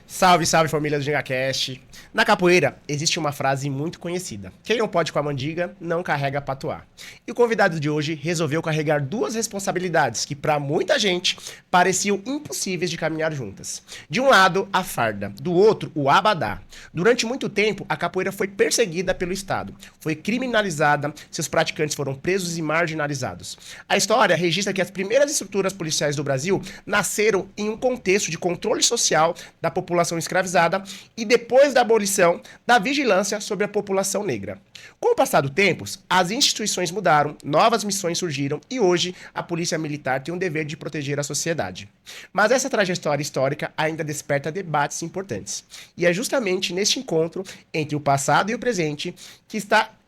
Salve, salve família do GingaCast. Na capoeira, existe uma frase muito conhecida. Quem não pode com a mandiga, não carrega patuá. E o convidado de hoje resolveu carregar duas responsabilidades que, para muita gente, pareciam impossíveis de caminhar juntas. De um lado, a farda. Do outro, o abadá. Durante muito tempo, a capoeira foi perseguida pelo Estado. Foi criminalizada, seus praticantes foram presos e marginalizados. A história registra que as primeiras estruturas policiais do Brasil nasceram em um contexto de controle social da população escravizada e depois da abolição da vigilância sobre a população negra. Com o passar do tempo, as instituições mudaram, novas missões surgiram e hoje a polícia militar tem o dever de proteger a sociedade. Mas essa trajetória histórica ainda desperta debates importantes. E é justamente neste encontro entre o passado e o presente que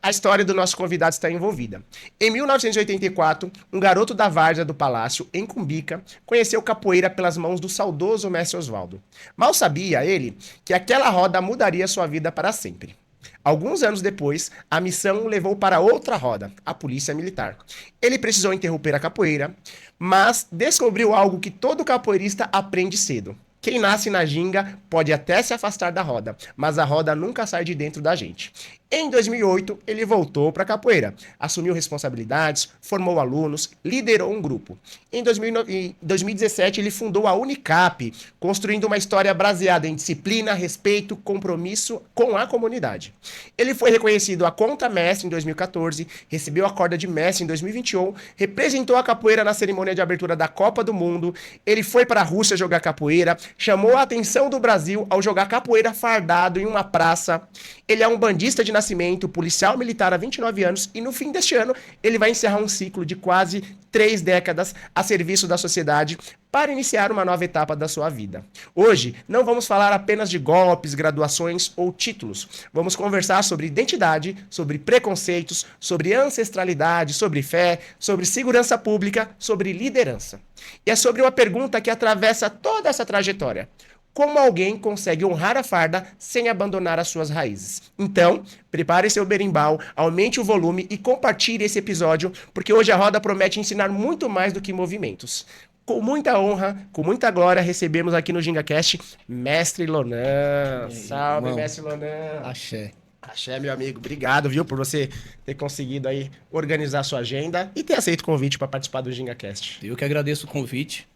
a história do nosso convidado está envolvida. Em 1984, um garoto da várzea do Palácio, em Cumbica, conheceu capoeira pelas mãos do saudoso mestre Oswaldo. Mal sabia ele que aquela roda mudaria sua vida para sempre. Alguns anos depois, a missão o levou para outra roda, a polícia militar. Ele precisou interromper a capoeira, mas descobriu algo que todo capoeirista aprende cedo. Quem nasce na ginga pode até se afastar da roda, mas a roda nunca sai de dentro da gente. Em 2008, ele voltou para a capoeira, assumiu responsabilidades, formou alunos, liderou um grupo. Em 2017, ele fundou a Unicap, construindo uma história baseada em disciplina, respeito, compromisso com a comunidade. Ele foi reconhecido a contra-mestre em 2014, recebeu a corda de mestre em 2021, representou a capoeira na cerimônia de abertura da Copa do Mundo, ele foi para a Rússia jogar capoeira, chamou a atenção do Brasil ao jogar capoeira fardado em uma praça. Ele é um bandista de nascimento, policial militar há 29 anos e no fim deste ano ele vai encerrar um ciclo de quase 3 décadas a serviço da sociedade para iniciar uma nova etapa da sua vida. Hoje, não vamos falar apenas de golpes, graduações ou títulos. Vamos conversar sobre identidade, sobre preconceitos, sobre ancestralidade, sobre fé, sobre segurança pública, sobre liderança. E é sobre uma pergunta que atravessa toda essa trajetória. Como alguém consegue honrar a farda sem abandonar as suas raízes? Então, prepare seu berimbau, aumente o volume e compartilhe esse episódio, porque hoje a roda promete ensinar muito mais do que movimentos. Com muita honra, com muita glória, recebemos aqui no GingaCast Mestre Lonan. Salve, irmão. Mestre Lonan. Axé. Axé, meu amigo. Obrigado, viu, por você ter conseguido aí organizar sua agenda e ter aceito o convite para participar do GingaCast. Eu que agradeço o convite.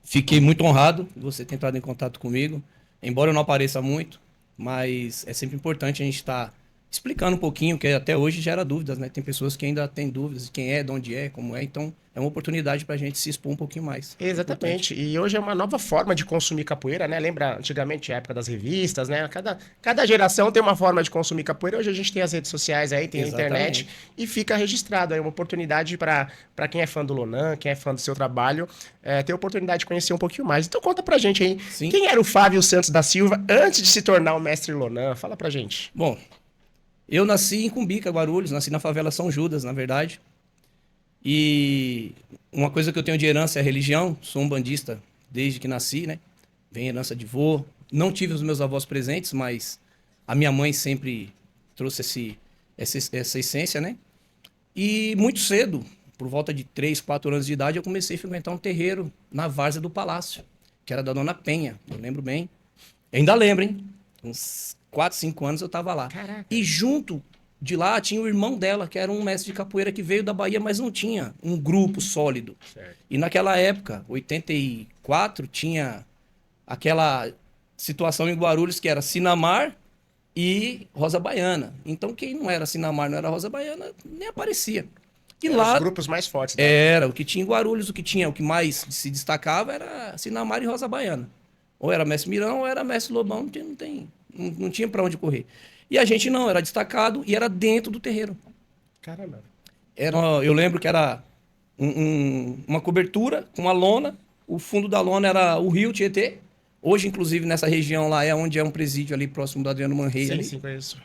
Fiquei muito honrado de você ter entrado em contato comigo, embora eu não apareça muito, mas é sempre importante a gente estar explicando um pouquinho, que até hoje gera dúvidas, né? Tem pessoas que ainda têm dúvidas de quem é, de onde é, como é, então é uma oportunidade para a gente se expor um pouquinho mais. Exatamente, e hoje é uma nova forma de consumir capoeira, né? Lembra antigamente a época das revistas, né? Cada geração tem uma forma de consumir capoeira, hoje a gente tem as redes sociais aí, tem a internet, e fica registrado aí uma oportunidade para quem é fã do Lonan, quem é fã do seu trabalho, ter a oportunidade de conhecer um pouquinho mais. Então conta pra gente aí, Sim. Quem era o Fábio Santos da Silva antes de se tornar o mestre Lonan? Fala pra gente. Bom, eu nasci em Cumbica, Guarulhos, nasci na favela São Judas, na verdade. E uma coisa que eu tenho de herança é a religião, sou um bandista desde que nasci, né? Vem herança de vô. Não tive os meus avós presentes, mas a minha mãe sempre trouxe essa essência, né? E muito cedo, por volta de 3, 4 anos de idade, eu comecei a frequentar um terreiro na várzea do Palácio, que era da Dona Penha, eu lembro bem. Eu ainda lembro, hein? Uns 4, 5 anos eu tava lá. Caraca. E junto de lá tinha o irmão dela, que era um mestre de capoeira que veio da Bahia, mas não tinha um grupo sólido. Certo. E naquela época, 84, tinha aquela situação em Guarulhos que era Sinamar e Rosa Baiana. Então quem não era Sinamar, não era Rosa Baiana, nem aparecia. E eram lá os grupos mais fortes. Né? Era, o que tinha em Guarulhos, o que mais se destacava era Sinamar e Rosa Baiana. Ou era mestre Mirão, ou era mestre Lobão, não tinha pra onde correr. E a gente não, era destacado e era dentro do terreiro. Caramba. Eu lembro que era uma cobertura com uma lona, o fundo da lona era o rio Tietê. Hoje, inclusive, nessa região lá é onde é um presídio ali próximo do Adriano Manrei. Sim, sim, conheço.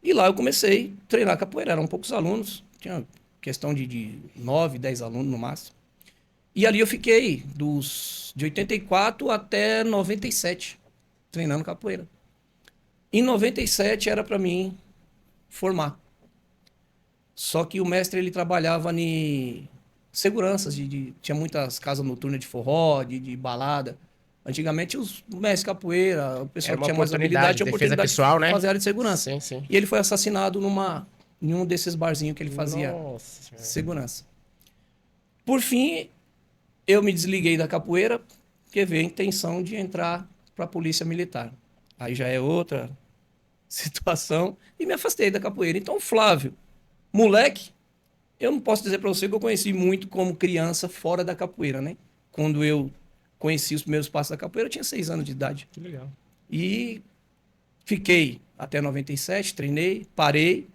E lá eu comecei a treinar capoeira, eram poucos alunos, tinha questão de 9, 10 alunos no máximo. E ali eu fiquei de 84 até 97, treinando capoeira. Em 97 era para mim formar. Só que o mestre ele trabalhava em seguranças, tinha muitas casas noturnas de forró, de balada. Antigamente os mestres capoeira, o pessoal Era que uma tinha mais oportunidade, habilidade tinha defesa oportunidade pessoal, de né? fazer área de segurança. Sim, sim. E ele foi assassinado em um desses barzinhos que ele fazia Nossa Senhora. segurança. Por fim, eu me desliguei da capoeira porque veio a intenção de entrar para a polícia militar. Aí já é outra situação e me afastei da capoeira. Então, Flávio, moleque, eu não posso dizer para você que eu conheci muito como criança fora da capoeira, né? Quando eu conheci os primeiros passos da capoeira, eu tinha 6 anos de idade. Que legal. E fiquei até 97, treinei, parei.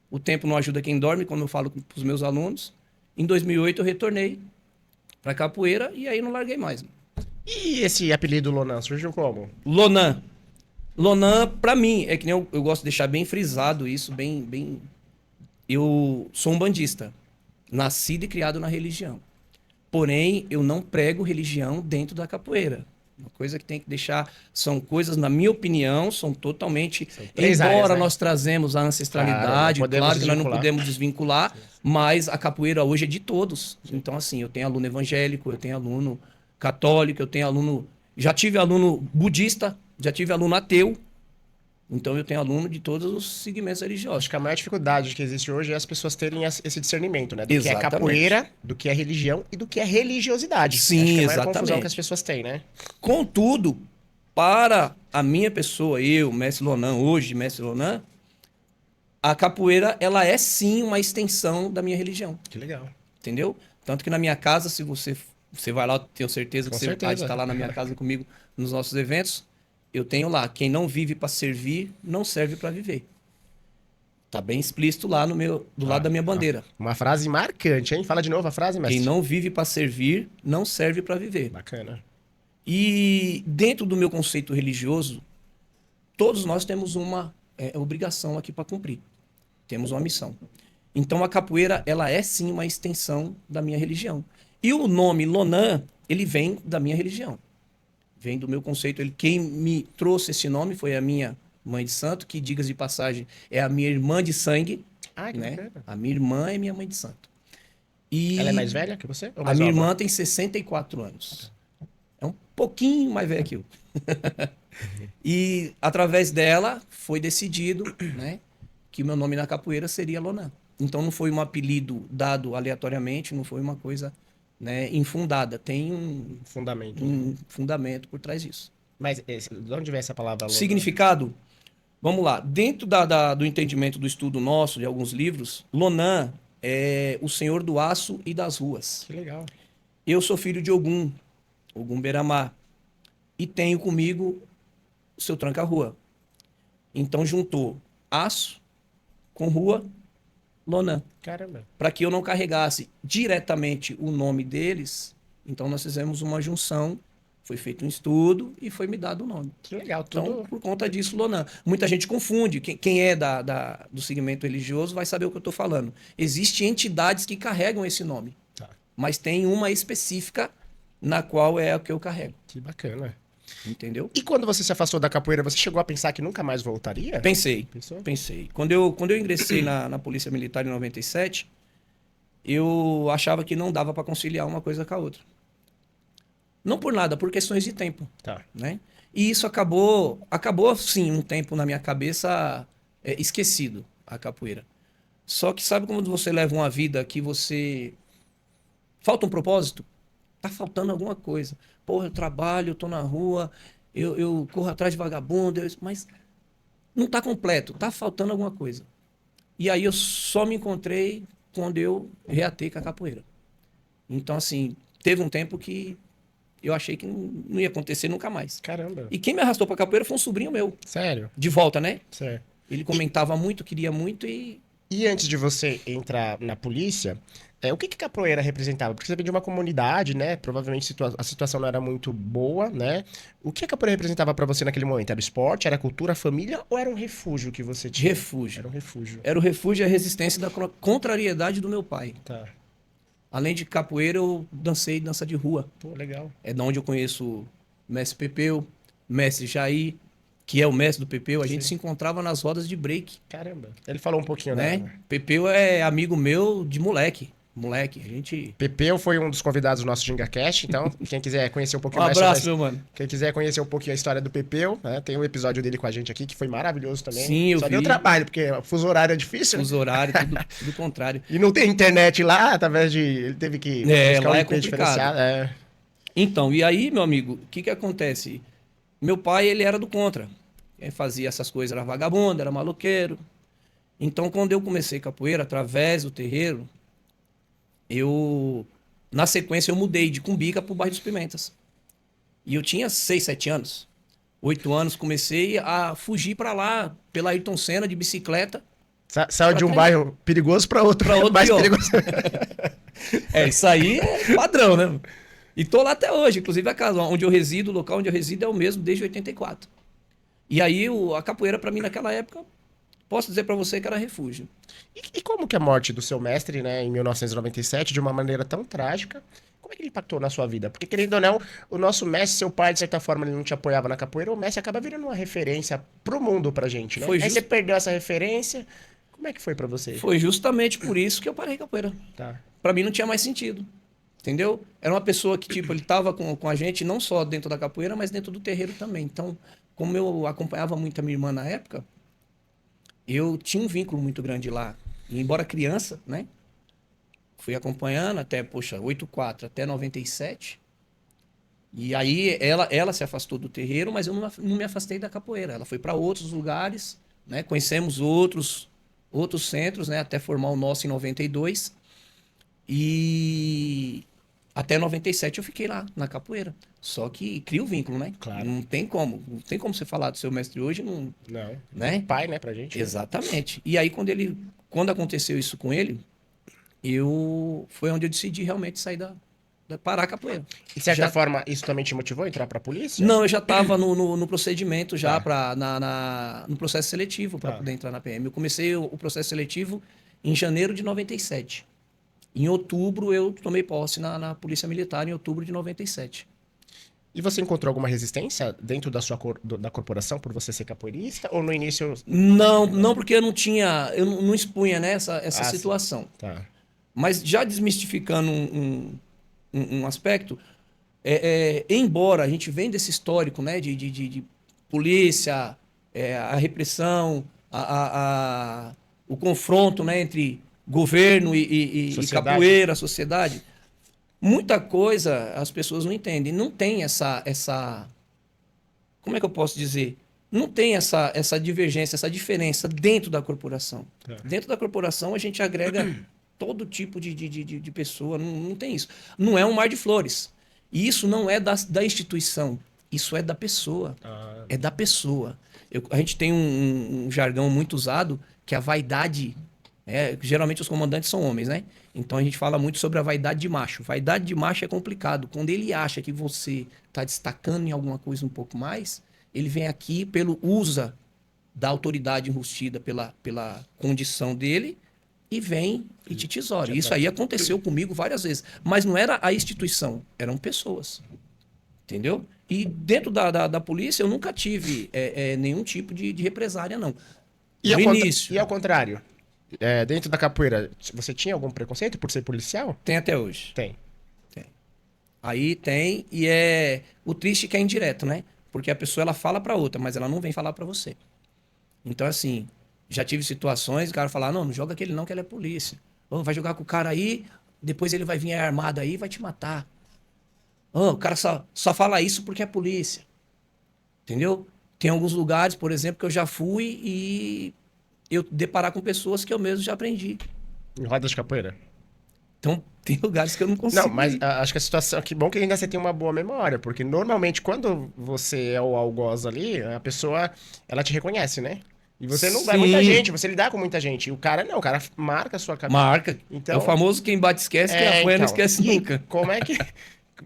O tempo não ajuda quem dorme, como eu falo para os meus alunos. Em 2008 eu retornei para capoeira e aí não larguei mais. E esse apelido Lonan surgiu como? Lonan. Lonan, para mim, é que nem eu gosto de deixar bem frisado isso, bem. Eu sou um bandista, nascido e criado na religião. Porém, eu não prego religião dentro da capoeira. Uma coisa que tem que deixar, são coisas, na minha opinião, são totalmente. Três Embora áreas, né? nós trazemos a ancestralidade, Claro, não podemos claro que nós não desvincular. podemos desvincular, mas a capoeira hoje é de todos. Então, assim, eu tenho aluno evangélico, eu tenho aluno católico, eu tenho aluno. Já tive aluno budista, já tive aluno ateu. Então, eu tenho aluno de todos os segmentos religiosos. Acho que a maior dificuldade que existe hoje é as pessoas terem esse discernimento, né? Do que é Exatamente. capoeira, do que é religião e do que é religiosidade. Sim, Acho que é a maior exatamente. confusão que as pessoas têm, né? Contudo, para a minha pessoa, eu, mestre Lonan, hoje, mestre Lonan, a capoeira, ela é sim uma extensão da minha religião, Que legal. entendeu? Tanto que na minha casa, se você vai lá, eu tenho certeza Com que você certeza. vai estar lá na minha casa comigo nos nossos eventos, eu tenho lá, quem não vive para servir, não serve para viver. Tá bem explícito lá do lado da minha bandeira. Uma frase marcante, hein? Fala de novo a frase, mestre. Quem não vive para servir, não serve para viver. Bacana. E dentro do meu conceito religioso, todos nós temos uma obrigação aqui para cumprir. Temos uma missão. Então a capoeira, ela é sim uma extensão da minha religião. E o nome Lonan, ele vem da minha religião. Vem do meu conceito. Quem me trouxe esse nome foi a minha mãe de santo, que, diga-se de passagem, é a minha irmã de sangue. Ah, que Né? bacana. A minha irmã é minha mãe de santo. E Ela é mais velha que você? Ou a mais minha nova? irmã tem 64 anos. É um pouquinho mais velha que eu. E através dela foi decidido, né, que o meu nome na capoeira seria Lonan. Então não foi um apelido dado aleatoriamente, não foi uma coisa, né, infundada. Tem Fundamento. um fundamento por trás disso. Mas de onde vem essa palavra Lonan? Significado? Vamos lá. Dentro do entendimento do estudo nosso, de alguns livros, Lonan é o senhor do aço e das ruas. Que legal. Eu sou filho de Ogum Beramá, e tenho comigo o seu tranca-rua. Então juntou aço com rua, Lonan, Caramba. para que eu não carregasse diretamente o nome deles. Então nós fizemos uma junção, foi feito um estudo e foi me dado o nome. Que legal. Então, Tudo... por conta disso, Lonan. Muita gente confunde. Quem é do segmento religioso vai saber o que eu estou falando. Existem entidades que carregam esse nome, Tá. mas tem uma específica na qual é a que eu carrego. Que bacana. Entendeu? E quando você se afastou da capoeira, você chegou a pensar que nunca mais voltaria? Pensei. Pensou? Pensei. Quando eu ingressei na Polícia Militar em 97, eu achava que não dava para conciliar uma coisa com a outra. Não por nada, por questões de tempo. Tá. Né? E isso acabou sim, um tempo na minha cabeça esquecido, a capoeira. Só que sabe quando você leva uma vida que você... Falta um propósito? Tá faltando alguma coisa. Porra, eu trabalho, eu tô na rua, eu corro atrás de vagabundo, mas não tá completo, tá faltando alguma coisa. E aí eu só me encontrei quando eu reatei com a capoeira. Então, assim, teve um tempo que eu achei que não ia acontecer nunca mais. Caramba. E quem me arrastou pra capoeira foi um sobrinho meu. Sério? De volta, né? Sério. Ele comentava muito, queria muito e... E antes de você entrar na polícia, o que capoeira representava? Porque você veio de uma comunidade, né? Provavelmente a situação não era muito boa, né? O que a capoeira representava pra você naquele momento? Era o esporte, era a cultura, a família ou era um refúgio que você tinha? Refúgio. Era um refúgio. Era o refúgio e a resistência da contrariedade do meu pai. Tá. além de capoeira, eu dancei dança de rua. Pô, legal. É da onde eu conheço o mestre Pepeu, mestre Jair, que é o mestre do Pepeu. A gente Sim. se encontrava nas rodas de break, Caramba. Ele falou um pouquinho, né? Pepeu é amigo meu de moleque. Moleque, a gente... Pepeu foi um dos convidados do nosso GingaCast, então quem quiser conhecer um Um pouquinho mais abraço, meu mano. quem quiser conhecer um pouquinho a história do Pepeu, né, tem um episódio dele com a gente aqui que foi maravilhoso também. Sim, eu Só vi. deu trabalho, porque o fuso horário é difícil, né? Os horários, tudo contrário. E não tem internet lá, através de... Ele teve que buscar lá é IP complicado. diferenciado. É. Então, e aí, meu amigo, o que que acontece? Meu pai, ele era do contra. Ele fazia essas coisas, era vagabundo, era maloqueiro. Então, quando eu comecei capoeira, através do terreiro, na sequência, eu mudei de Cumbica pro bairro dos Pimentas. E eu tinha 6, 7 anos. 8 anos, comecei a fugir pra lá, pela Ayrton Senna, de bicicleta. Saiu de um treinar. bairro perigoso para outro, Pra outro mais pior. perigoso. Isso aí é padrão, né? E tô lá até hoje. Inclusive, a casa onde eu resido, o local onde eu resido é o mesmo desde 84. E aí, a capoeira, pra mim, naquela época, posso dizer pra você que era refúgio. E como que a morte do seu mestre, né, em 1997, de uma maneira tão trágica, como é que ele impactou na sua vida? Porque, querendo ou não, o nosso mestre, seu pai, de certa forma, ele não te apoiava na capoeira, o mestre acaba virando uma referência pro mundo pra gente, né? Foi Aí just- você perdeu essa referência, como é que foi pra você? Foi justamente por isso que eu parei capoeira. Tá. Pra mim não tinha mais sentido. Entendeu? Era uma pessoa que, tipo, ele tava com a gente não só dentro da capoeira, mas dentro do terreiro também. Então, como eu acompanhava muito a minha irmã na época, eu tinha um vínculo muito grande lá. E embora criança, né? Fui acompanhando até, poxa, 84 até 97. E aí ela se afastou do terreiro, mas eu não me afastei da capoeira. Ela foi para outros lugares, né? Conhecemos outros centros, né? Até formar o nosso em 92. E até 97 eu fiquei lá, na capoeira. Só que cria o vínculo, né? Claro. Não tem como. Não tem como você falar do seu mestre hoje, não, Não. né? Pai, né, pra gente. Exatamente. E aí, quando aconteceu isso com ele, foi onde eu decidi realmente sair parar a capoeira. E, de certa Já- forma, isso também te motivou a entrar pra polícia? Não, eu já estava no procedimento, já Tá. no processo seletivo para Tá. poder entrar na PM. Eu comecei o processo seletivo em janeiro de 97. Em outubro, eu tomei posse na Polícia Militar, em outubro de 97. E você encontrou alguma resistência dentro da sua da corporação por você ser capoeirista? Ou no início... Não, porque eu não expunha, né, essa Ah, sim. situação. Tá. Mas já desmistificando um aspecto, embora a gente venha desse histórico, né, de polícia, a repressão, o confronto, né, entre governo e Sociedade. capoeira, sociedade, muita coisa as pessoas não entendem. Não tem como é que eu posso dizer? Não tem essa divergência, essa diferença dentro da corporação. Tá. Dentro da corporação a gente agrega todo tipo de pessoa, não tem isso. Não é um mar de flores. E isso não é da instituição, isso é da pessoa. Ah, É da pessoa. A gente tem um jargão muito usado, que é a vaidade. Geralmente os comandantes são homens, né? Então a gente fala muito sobre a vaidade de macho. Vaidade de macho é complicado. Quando ele acha que você está destacando em alguma coisa um pouco mais, ele vem aqui usa da autoridade enrustida pela condição dele e vem e te tesoura. Isso aí aconteceu comigo várias vezes. Mas não era a instituição, eram pessoas. Entendeu? E dentro da polícia eu nunca tive nenhum tipo de represária, não. No início. E ao contrário? Dentro da capoeira, você tinha algum preconceito por ser policial? Tem até hoje. Tem. Aí tem, e o triste é que é indireto, né? Porque a pessoa ela fala pra outra, mas ela não vem falar pra você. Então, assim, já tive situações, o cara falar, não joga aquele não, que ele é polícia. Ô, vai jogar com o cara aí, depois ele vai vir armado aí e vai te matar. Ô, o cara só fala isso porque é polícia. Entendeu? Tem alguns lugares, por exemplo, que eu já fui e eu deparar com pessoas que eu mesmo já aprendi. Em rodas de capoeira? Então, tem lugares que eu não consigo Não, mas ir. acho que a situação... Que bom que ainda você tem uma boa memória, porque normalmente quando você é o algoz ali, a pessoa, ela te reconhece, né? E você não vai Sim. muita gente, você lidar com muita gente. E o cara não, o cara marca a sua cabeça. Marca. Então- É o famoso quem bate esquece, quem apanha não então. esquece E nunca. como é que...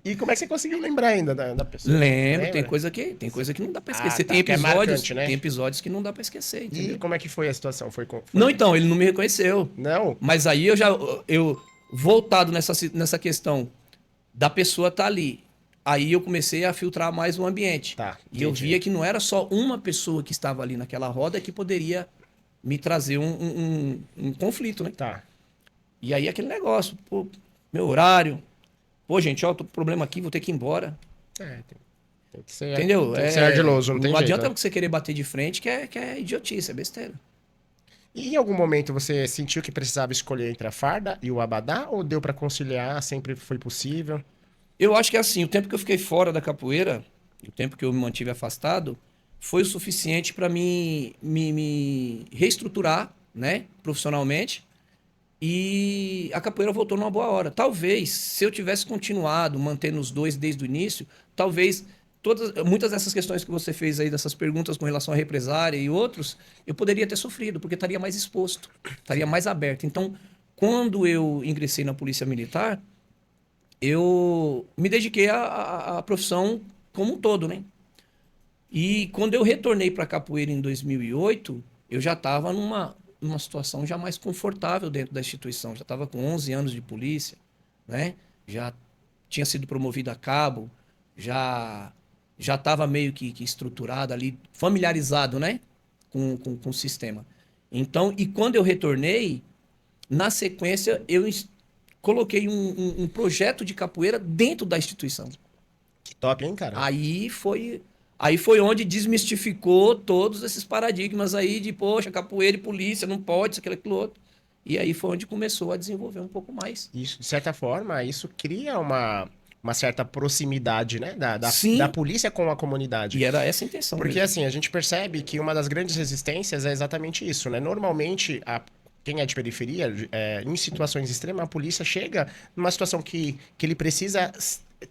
E como é que você conseguiu lembrar ainda da pessoa? Lembro, Lembra? tem coisa que não dá pra esquecer. Ah, tá, tem que é episódios, marcante, né? tem episódios que não dá pra esquecer, entendeu? E como é que foi a situação? Foi... Não, então, ele não me reconheceu. Não? Mas aí voltado nessa questão da pessoa estar ali. Aí eu comecei a filtrar mais o ambiente. Tá, E eu entendi. via que não era só uma pessoa que estava ali naquela roda que poderia me trazer um conflito, né? Tá. E aí aquele negócio, pô, meu horário. Pô, gente, ó, tô com problema aqui, vou ter que ir embora. Tem que ser, Entendeu? tem que ser ardiloso, não tem jeito, adianta né? você querer bater de frente, que é idiotice, é besteira. E em algum momento você sentiu que precisava escolher entre a farda e o abadá? Ou deu pra conciliar? Sempre foi possível? Eu acho que é assim, o tempo que eu fiquei fora da capoeira, o tempo que eu me mantive afastado, foi o suficiente para me reestruturar, né, profissionalmente. E a capoeira voltou numa boa hora. Talvez, se eu tivesse continuado mantendo os dois desde o início, talvez muitas dessas questões que você fez aí, dessas perguntas com relação à represária e outros, eu poderia ter sofrido, porque estaria mais exposto, estaria mais aberto. Então, quando eu ingressei na Polícia Militar, eu me dediquei à profissão como um todo, né? E quando eu retornei para a capoeira em 2008, eu já estava numa situação já mais confortável dentro da instituição. Já estava com 11 anos de polícia, né? Já tinha sido promovido a cabo, já estava meio que estruturado ali, familiarizado, né? Com o sistema. Então, e quando eu retornei, na sequência, coloquei um projeto de capoeira dentro da instituição. Que top, hein, cara? Aí foi onde desmistificou todos esses paradigmas aí de, poxa, capoeira e polícia, não pode, isso, aquilo outro. E aí foi onde começou a desenvolver um pouco mais. Isso, de certa forma, isso cria uma certa proximidade, né? Da Sim, polícia com a comunidade. e era essa a intenção Porque, mesmo. assim, a gente percebe que uma das grandes resistências é exatamente isso, né? Normalmente, quem é de periferia, em situações extremas, a polícia chega numa situação que ele precisa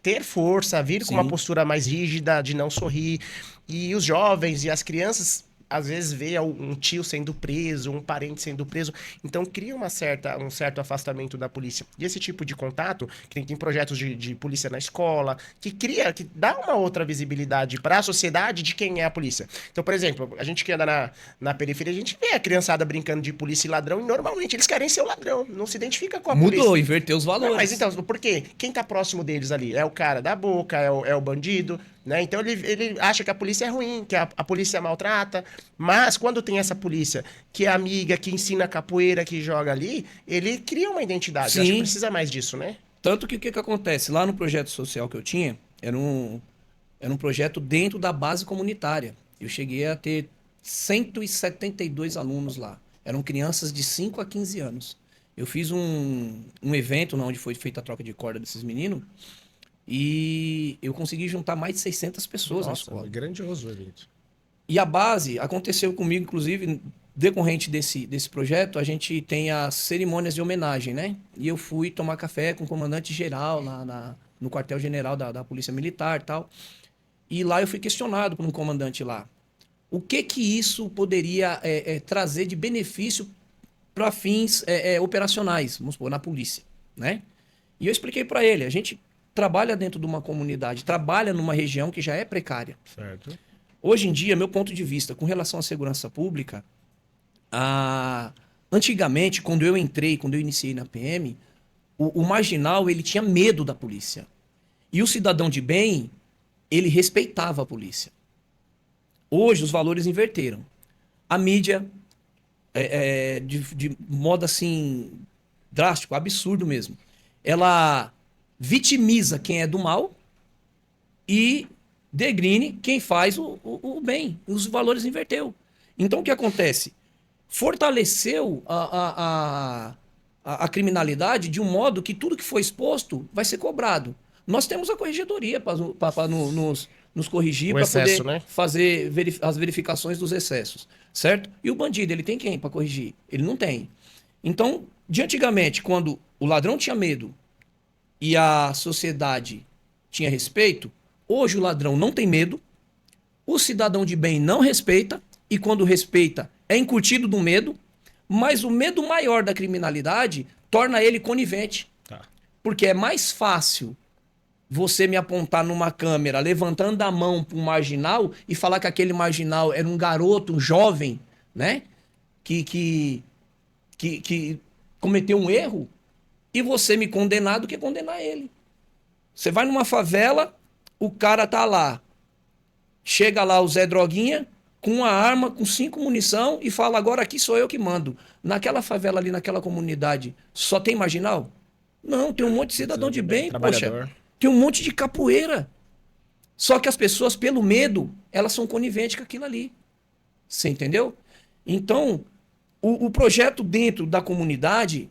ter força, vir com uma Sim, postura mais rígida, de não sorrir. E os jovens e as crianças às vezes vê um tio sendo preso, um parente sendo preso, então cria um certo afastamento da polícia. E esse tipo de contato, que tem projetos de polícia na escola, que dá uma outra visibilidade para a sociedade de quem é a polícia. Então, por exemplo, a gente que anda na periferia, a gente vê a criançada brincando de polícia e ladrão, e normalmente eles querem ser o ladrão, não se identifica com a polícia. mudou, inverteu os Não, mas valores. então, por quê? Quem tá próximo deles ali? É o cara da boca, é o bandido, né? Então ele acha que a polícia é ruim, que a polícia maltrata. Mas quando tem essa polícia que é amiga, que ensina capoeira, que joga ali, ele cria uma identidade. Eu acho que Sim, precisa mais disso, né? tanto que o que acontece? Lá no projeto social que eu tinha, era um projeto dentro da base comunitária. Eu cheguei a ter 172 alunos lá. Eram crianças de 5 a 15 anos. Eu fiz um evento onde foi feita a troca de corda desses meninos e eu consegui juntar mais de 600 pessoas na Nossa, escola. grandioso, gente. E a base aconteceu comigo, inclusive, decorrente desse projeto, a gente tem as cerimônias de homenagem, né? E eu fui tomar café com o comandante geral no quartel-general da Polícia Militar e tal. E lá eu fui questionado por um comandante lá. O que isso poderia trazer de benefício para fins operacionais, vamos supor, na polícia, né? E eu expliquei para ele, a gente trabalha dentro de uma comunidade, trabalha numa região que já é precária. Certo. Hoje em dia, meu ponto de vista com relação à segurança pública, antigamente, quando eu entrei, quando eu iniciei na PM, o marginal ele tinha medo da polícia. E o cidadão de bem, ele respeitava a polícia. Hoje os valores inverteram. A mídia, de modo assim, drástico, absurdo mesmo, ela vitimiza quem é do mal e degrine quem faz o bem. Os valores inverteu. Então o que acontece? Fortaleceu a criminalidade de um modo que tudo que foi exposto vai ser cobrado. Nós temos a corregedoria para nos corrigir, O para excesso, poder né? fazer as verificações dos excessos, certo? E o bandido, ele tem quem para corrigir? Ele não tem. Então, de antigamente, quando o ladrão tinha medo e a sociedade tinha respeito, hoje o ladrão não tem medo, o cidadão de bem não respeita, e quando respeita é incutido do medo, mas o medo maior da criminalidade torna ele conivente. Tá. Porque é mais fácil você me apontar numa câmera levantando a mão para um marginal e falar que aquele marginal era um garoto, um jovem, né? Que cometeu um erro, e você me condenar do que condenar ele. Você vai numa favela, o cara tá lá. Chega lá o Zé Droguinha com uma arma, com 5 munição e fala: agora aqui sou eu que mando. Naquela favela ali, naquela comunidade, só tem marginal? Não, tem um monte de cidadão de bem, poxa. Trabalhador. Tem um monte de capoeira. Só que as pessoas, pelo medo, elas são coniventes com aquilo ali. Você entendeu? Então, o projeto dentro da comunidade,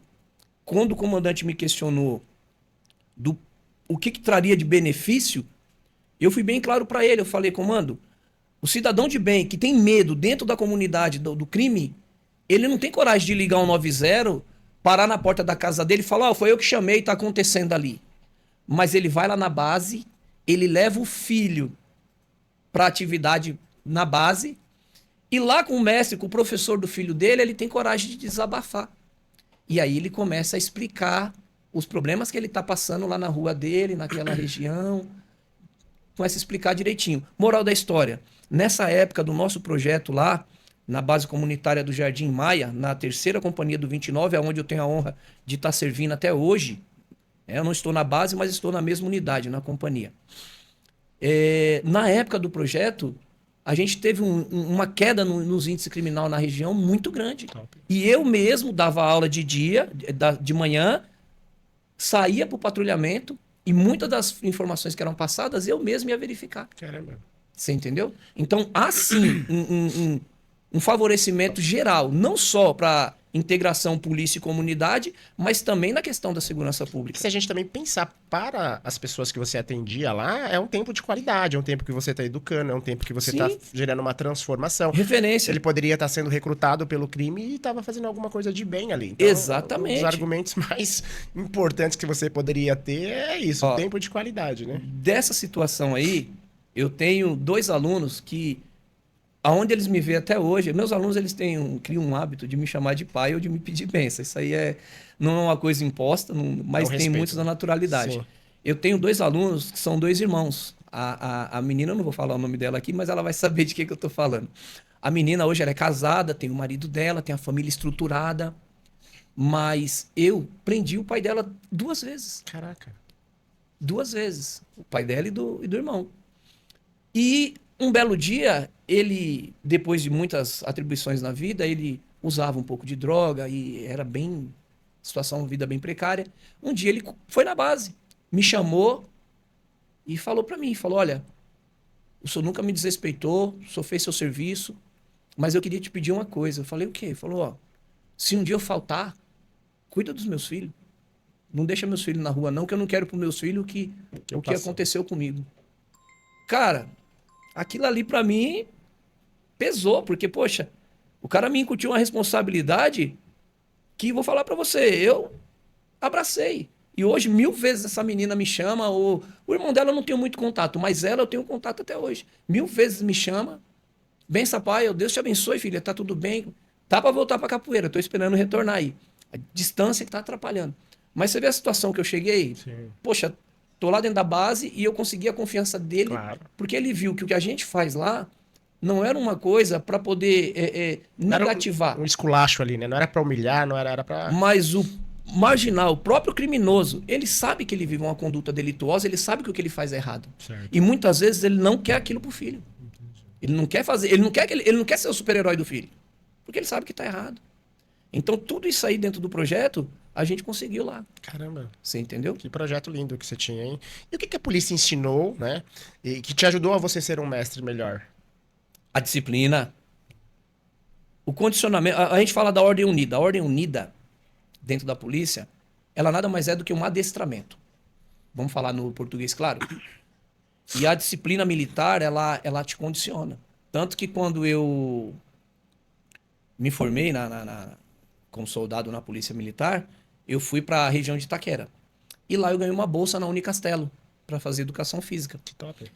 quando o comandante me questionou do o que traria de benefício, eu fui bem claro para ele. Eu falei: comando, o cidadão de bem que tem medo dentro da comunidade do crime, ele não tem coragem de ligar 190, parar na porta da casa dele e falar: foi eu que chamei, tá acontecendo ali. Mas ele vai lá na base, ele leva o filho para atividade na base, e lá com o mestre, com o professor do filho dele, ele tem coragem de desabafar. E aí ele começa a explicar os problemas que ele está passando lá na rua dele, naquela região. Começa a explicar direitinho. Moral da história: nessa época do nosso projeto lá, na base comunitária do Jardim Maia, na 3ª Companhia do 29, onde eu tenho a honra de estar servindo até hoje. Eu não estou na base, mas estou na mesma unidade, na companhia. Na época do projeto, a gente teve uma queda nos índices criminal na região muito grande. Top. E eu mesmo dava aula de dia, de manhã, saía para o patrulhamento e muitas das informações que eram passadas eu mesmo ia verificar. Caramba. Você entendeu? Então, há sim um favorecimento geral, não só para integração polícia e comunidade, mas também na questão da segurança pública. Se a gente também pensar para as pessoas que você atendia lá, é um tempo de qualidade, é um tempo que você está educando, é um tempo que você está gerando uma transformação. Referência. Ele poderia estar sendo recrutado pelo crime e estava fazendo alguma coisa de bem ali. Então, exatamente. Um dos argumentos mais importantes que você poderia ter é isso, o tempo de qualidade, né? Dessa situação aí, eu tenho 2 alunos que, aonde eles me veem até hoje, meus alunos eles criam um hábito de me chamar de pai ou de me pedir bênção. Isso aí não é uma coisa imposta, mas tem muitos da naturalidade. Sim. Eu tenho 2 alunos que são 2 irmãos. A menina, eu não vou falar o nome dela aqui, mas ela vai saber de que eu estou falando. A menina hoje ela é casada, tem o marido dela, tem a família estruturada, mas eu prendi o pai dela 2 vezes. Caraca. 2 vezes. O pai dela e do irmão. E um belo dia, ele, depois de muitas atribuições na vida, ele usava um pouco de droga e era bem... situação, vida bem precária. Um dia ele foi na base, me chamou e falou para mim, falou: olha, o senhor nunca me desrespeitou, o senhor fez seu serviço, mas eu queria te pedir uma coisa. Eu falei: o quê? Ele falou: ó, se um dia eu faltar, cuida dos meus filhos. Não deixa meus filhos na rua não, que eu não quero para meus filhos o que aconteceu comigo. Cara, aquilo ali para mim pesou, porque, poxa, o cara me incutiu uma responsabilidade que, vou falar para você, eu abracei. E hoje, 1000 vezes essa menina me chama, o irmão dela eu não tenho muito contato, mas ela eu tenho contato até hoje. 1000 vezes me chama: benção, pai, Deus te abençoe, filha, tá tudo bem. Tá para voltar para capoeira, tô esperando retornar aí. A distância que tá atrapalhando. Mas você vê a situação que eu cheguei? Sim. Poxa, tô lá dentro da base e eu consegui a confiança dele, claro, porque ele viu que o que a gente faz lá não era uma coisa para poder negativar. Era um esculacho ali, né? Não era para humilhar, não era para... Mas o marginal, o próprio criminoso, ele sabe que ele vive uma conduta delituosa, ele sabe que o que ele faz é errado. Certo. E muitas vezes ele não quer aquilo pro filho. Entendi. Ele não quer fazer, ele não quer ser o super-herói do filho, porque ele sabe que tá errado. Então tudo isso aí dentro do projeto, a gente conseguiu lá. Caramba. Você entendeu? Que projeto lindo que você tinha, hein? E o que a polícia ensinou, né? E que te ajudou a você ser um mestre melhor? A disciplina. O condicionamento. A gente fala da ordem unida. A ordem unida, dentro da polícia, ela nada mais é do que um adestramento. Vamos falar no português, claro? E a disciplina militar, ela te condiciona. Tanto que quando eu me formei como soldado na Polícia Militar, eu fui para a região de Itaquera. E lá eu ganhei uma bolsa na Unicastelo para fazer educação física. Que top.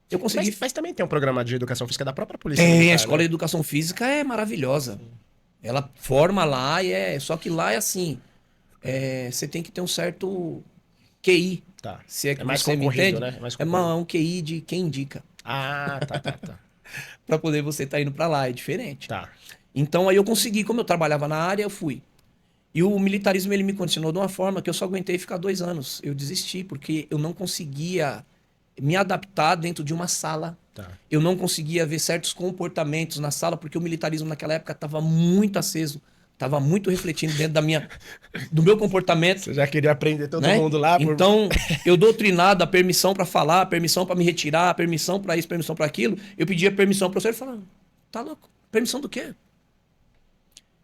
Eu consegui... Mas também tem um programa de educação física da própria Polícia Militar. Militar, a escola de educação física é maravilhosa. Sim. Ela forma lá só que lá é assim, você tem que ter um certo QI. Tá. Se é que mais você concorrido, me entende, né? É um QI de quem indica. Ah, tá. Para poder você estar indo para lá, é diferente. Tá. Então aí eu consegui, como eu trabalhava na área, eu fui. E o militarismo ele me condicionou de uma forma que eu só aguentei ficar 2 anos. Eu desisti, porque eu não conseguia me adaptar dentro de uma sala. Tá. Eu não conseguia ver certos comportamentos na sala, porque o militarismo naquela época estava muito aceso, estava muito refletindo dentro do meu comportamento. Você já queria aprender todo Né? mundo lá? Então, eu doutrinado a permissão para falar, a permissão para me retirar, a permissão para isso, permissão para aquilo. Eu pedia permissão para o professor e falava, tá louco? Permissão do quê?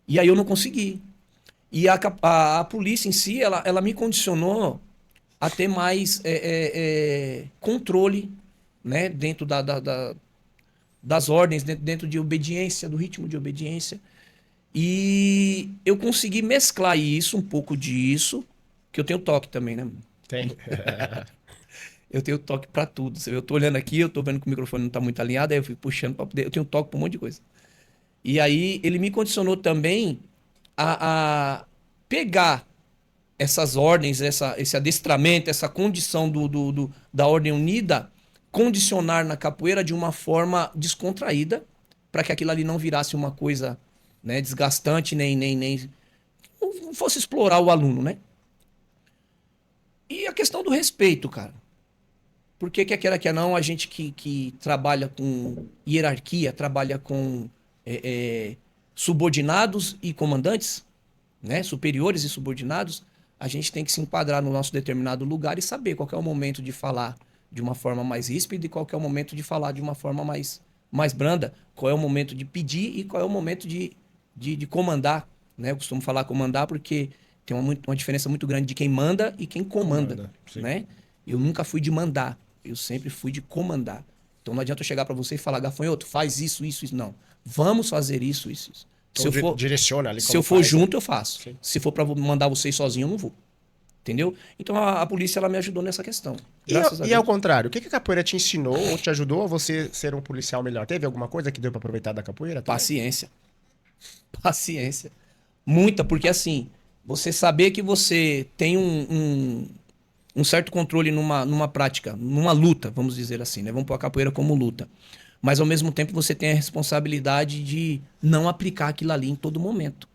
E aí eu não consegui. E a polícia em si, ela me condicionou a ter mais controle, né? Dentro das ordens, dentro de obediência, do ritmo de obediência. E eu consegui mesclar isso, um pouco disso, que eu tenho toque também, né? Tem. Eu tenho toque pra tudo. Eu tô olhando aqui, eu tô vendo que o microfone não tá muito alinhado, aí eu fico puxando pra poder. Eu tenho toque pra um monte de coisa. E aí ele me condicionou também a pegar essas ordens, esse adestramento, essa condição da ordem unida, condicionar na capoeira de uma forma descontraída, para que aquilo ali não virasse uma coisa, né, desgastante, nem não fosse explorar o aluno, né? E a questão do respeito, cara. Porque quer queira que não, a gente que trabalha com hierarquia, trabalha com subordinados e comandantes, né, superiores e subordinados, a gente tem que se enquadrar no nosso determinado lugar e saber qual que é o momento de falar de uma forma mais ríspida e qual que é o momento de falar de uma forma mais branda, qual é o momento de pedir e qual é o momento de comandar, né? Eu costumo falar comandar porque tem uma diferença muito grande de quem manda e quem comanda, né? Eu nunca fui de mandar, eu sempre fui de comandar. Então não adianta eu chegar para você e falar, gafanhoto, faz isso, isso, isso. Não. Vamos fazer isso, isso, isso. Então, se eu for, direciona ali. Se eu for faz, junto, né? eu faço. Sim. Se for para mandar vocês sozinho, eu não vou. Entendeu? Então a polícia ela me ajudou nessa questão. Graças a Deus. E ao contrário, o que a capoeira te ensinou ou te ajudou a você ser um policial melhor? Teve alguma coisa que deu para aproveitar da capoeira? Também? Paciência. Paciência. Muita, porque assim, você saber que você tem um certo controle numa prática, numa luta, vamos dizer assim, né? Vamos pôr a capoeira como luta. Mas ao mesmo tempo você tem a responsabilidade de não aplicar aquilo ali em todo momento.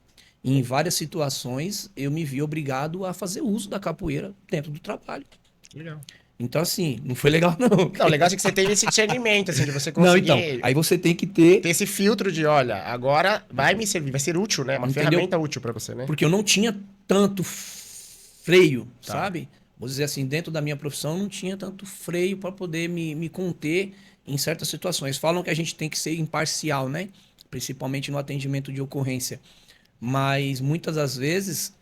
E em várias situações eu me vi obrigado a fazer uso da capoeira dentro do trabalho. Legal. Então, assim, não foi legal, não. Não, legal é que você teve esse discernimento, assim, de você conseguir... Não, então, aí você tem que ter esse filtro de, olha, agora vai me servir, vai ser útil, né? Uma Entendeu? ferramenta útil para você, né? Porque eu não tinha tanto freio, Tá. sabe? Vou dizer assim, dentro da minha profissão, eu não tinha tanto freio para poder me conter em certas situações. Falam que a gente tem que ser imparcial, né? Principalmente no atendimento de ocorrência. Mas muitas das vezes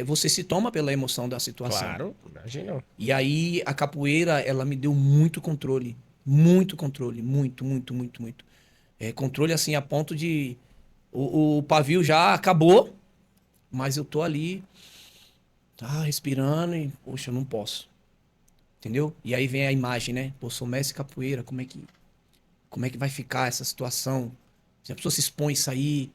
você se toma pela emoção da situação. Claro, imagina. E aí a capoeira, ela me deu muito controle. Muito controle. Muito, muito, muito, muito. Controle assim a ponto de... O pavio já acabou, mas eu tô ali, respirando e, poxa, eu não posso. Entendeu? E aí vem a imagem, né? Pô, sou mestre capoeira, como é que vai ficar essa situação? Se a pessoa se expõe isso aí,